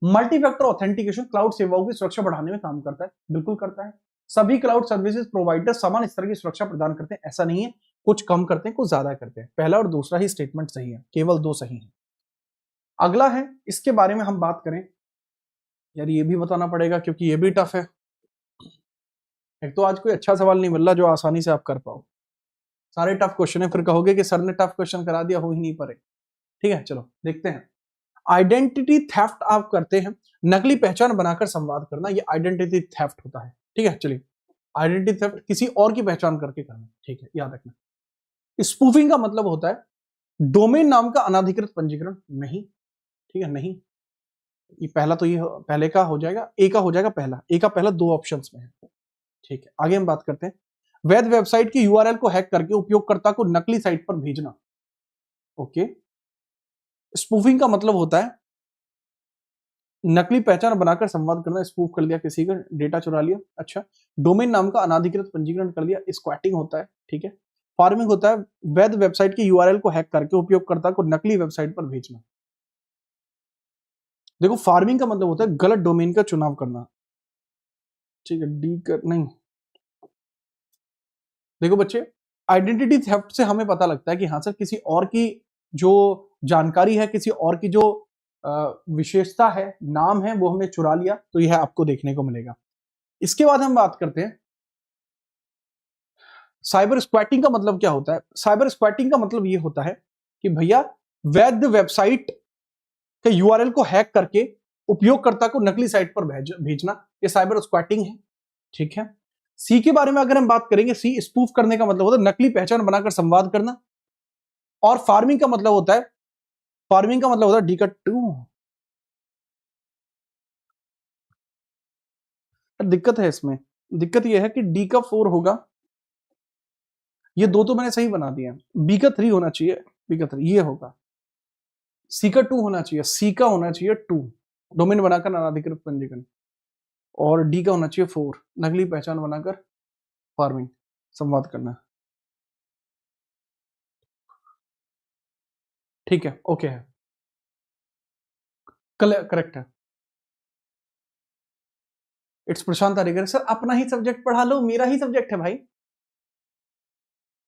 Speaker 1: मल्टीफैक्टर ऑथेंटिकेशन क्लाउड सेवाओं की सुरक्षा बढ़ाने में काम करता है, बिल्कुल करता है। सभी क्लाउड सर्विसेज प्रोवाइडर समान स्तर की सुरक्षा प्रदान करते हैं, ऐसा नहीं है, कुछ कम करते हैं, कुछ ज्यादा करते हैं। पहला और दूसरा ही स्टेटमेंट सही है, केवल 2 सही है। अगला है, इसके बारे में हम बात करें, यार ये भी बताना पड़ेगा क्योंकि ये भी टफ है। एक तो आज कोई अच्छा सवाल नहीं मिल रहा जो आसानी से आप कर पाओ, सारे टफ क्वेश्चन है, फिर कहोगे कि सर ने टफ क्वेश्चन करा दिया, हो ही नहीं पाए। ठीक है, चलो देखते हैं। आइडेंटिटी थेफ्ट आप करते हैं, नकली पहचान बनाकर संवाद करना, ये आइडेंटिटी थेफ्ट होता है। ठीक है, चलिए, आइडेंटिटी थेफ्ट किसी और की पहचान करके करना। ठीक है, याद रखना। स्पूफिंग का मतलब होता है डोमेन नाम का अनाधिकृत पंजीकरण। नहीं, ठीक है, नहीं, ये पहला तो ये पहले का हो जाएगा, ए का हो जाएगा पहला, ए का पहला 2 ऑप्शंस में है। ठीक है, आगे हम बात करते हैं। वैध वेबसाइट की यूआरएल को हैक करके उपयोगकर्ता को नकली साइट पर भेजना। ओके, स्पूफिंग का मतलब होता है नकली पहचान बनाकर संवाद करना, स्पूफ कर लिया, किसी का डेटा चुरा लिया। अच्छा, डोमेन नाम का अनाधिकृत पंजीकरण कर लिया, स्क्वैटिंग होता है। ठीक है, फार्मिंग होता है वैध वेबसाइट की यूआरएल को हैक करके उपयोगकर्ता को नकली वेबसाइट पर भेजना। देखो फार्मिंग का मतलब होता है गलत डोमेन का चुनाव करना। ठीक है, डी कर नहीं। देखो बच्चे, आइडेंटिटी थेफ्ट से हमें पता लगता है कि हाँ सर, किसी और की जो जानकारी है, किसी और की जो विशेषता है, नाम है, वो हमने चुरा लिया, तो यह आपको देखने को मिलेगा। इसके बाद हम बात करते हैं साइबर स्क्वैटिंग का मतलब क्या होता है। साइबर स्क्वैटिंग का मतलब ये होता है कि भैया वैध वेबसाइट के यूआरएल को हैक करके उपयोगकर्ता को नकली साइट पर भेजना, ये साइबर स्क्वैटिंग है। ठीक है, सी के बारे में अगर हम बात करेंगे, सी स्पूफ करने का मतलब होता है नकली पहचान बनाकर संवाद करना, और फार्मिंग का मतलब होता है डी का 2। दिक्कत है इसमें, दिक्कत यह है कि डी का 4 होगा, ये दो तो मैंने सही बना दिया, बी का 3 होना चाहिए, बी का 3 ये होगा, सी का 2 होना चाहिए, सी का होना चाहिए 2 डोमेन बनाकर अनाधिकृत पंजीकरण, और डी का होना चाहिए 4 नकली पहचान बनाकर फार्मिंग संवाद करना। ठीक है, ओके है, करेक्ट है। It's Prashant आर्यकर। सर अपना ही सब्जेक्ट पढ़ा लो, मेरा ही सब्जेक्ट है भाई।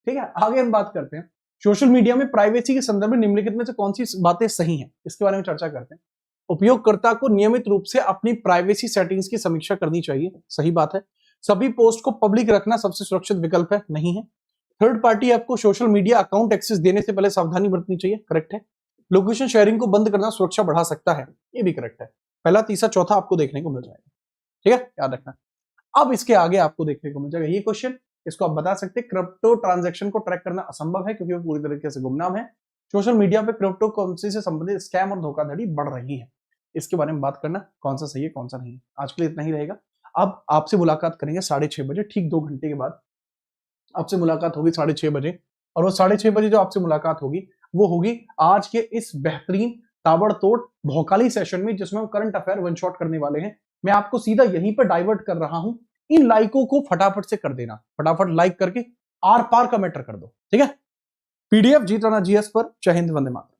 Speaker 1: ठीक है, आगे हम बात करते हैं सोशल मीडिया में प्राइवेसी के संदर्भ में निम्नलिखित में से कौन सी बातें सही हैं, इसके बारे में चर्चा करते हैं। उपयोगकर्ता को नियमित रूप से अपनी प्राइवेसी सेटिंग्स की समीक्षा करनी चाहिए, सही बात है। सभी पोस्ट को पब्लिक रखना सबसे सुरक्षित विकल्प है, नहीं है। थर्ड पार्टी ऐप को सोशल मीडिया अकाउंट एक्सेस देने से पहले सावधानी बरतनी चाहिए, करेक्ट है। लोकेशन शेयरिंग को बंद करना सुरक्षा बढ़ा सकता है, ये भी करेक्ट है। पहला, तीसरा, चौथा आपको देखने को मिल जाएगा, ठीक है, याद रखना। अब इसके आगे आपको देखने को मिल जाएगा ये क्वेश्चन, इसको आप बता सकते हैं क्रिप्टो ट्रांजैक्शन को ट्रैक करना असंभव है क्योंकि वो पूरी तरीके से गुमनाम है। सोशल मीडिया पे क्रिप्टो करेंसी से संबंधित स्कैम और धोखाधड़ी बढ़ रही है, इसके बारे में बात करना कौन सा सही है कौन सा नहीं है। आज के लिए इतना ही रहेगा। अब आपसे मुलाकात करेंगे 6:30 बजे, ठीक 2 घंटे के बाद आपसे मुलाकात होगी 6:30 बजे, और वो 6:30 बजे जो आपसे मुलाकात होगी वो होगी आज के इस बेहतरीन ताबड़तोड़ भौकाली सेशन में, जिसमें हम करंट अफेयर वन शॉट करने वाले हैं। मैं आपको सीधा यहीं पर डाइवर्ट कर रहा हूं, इन लाइकों को फटाफट से कर देना, फटाफट लाइक करके आर पार का मैटर कर दो, ठीक है। पीडीएफ जीत राणा जीएस पर। जय हिंद, वंदे मातरम।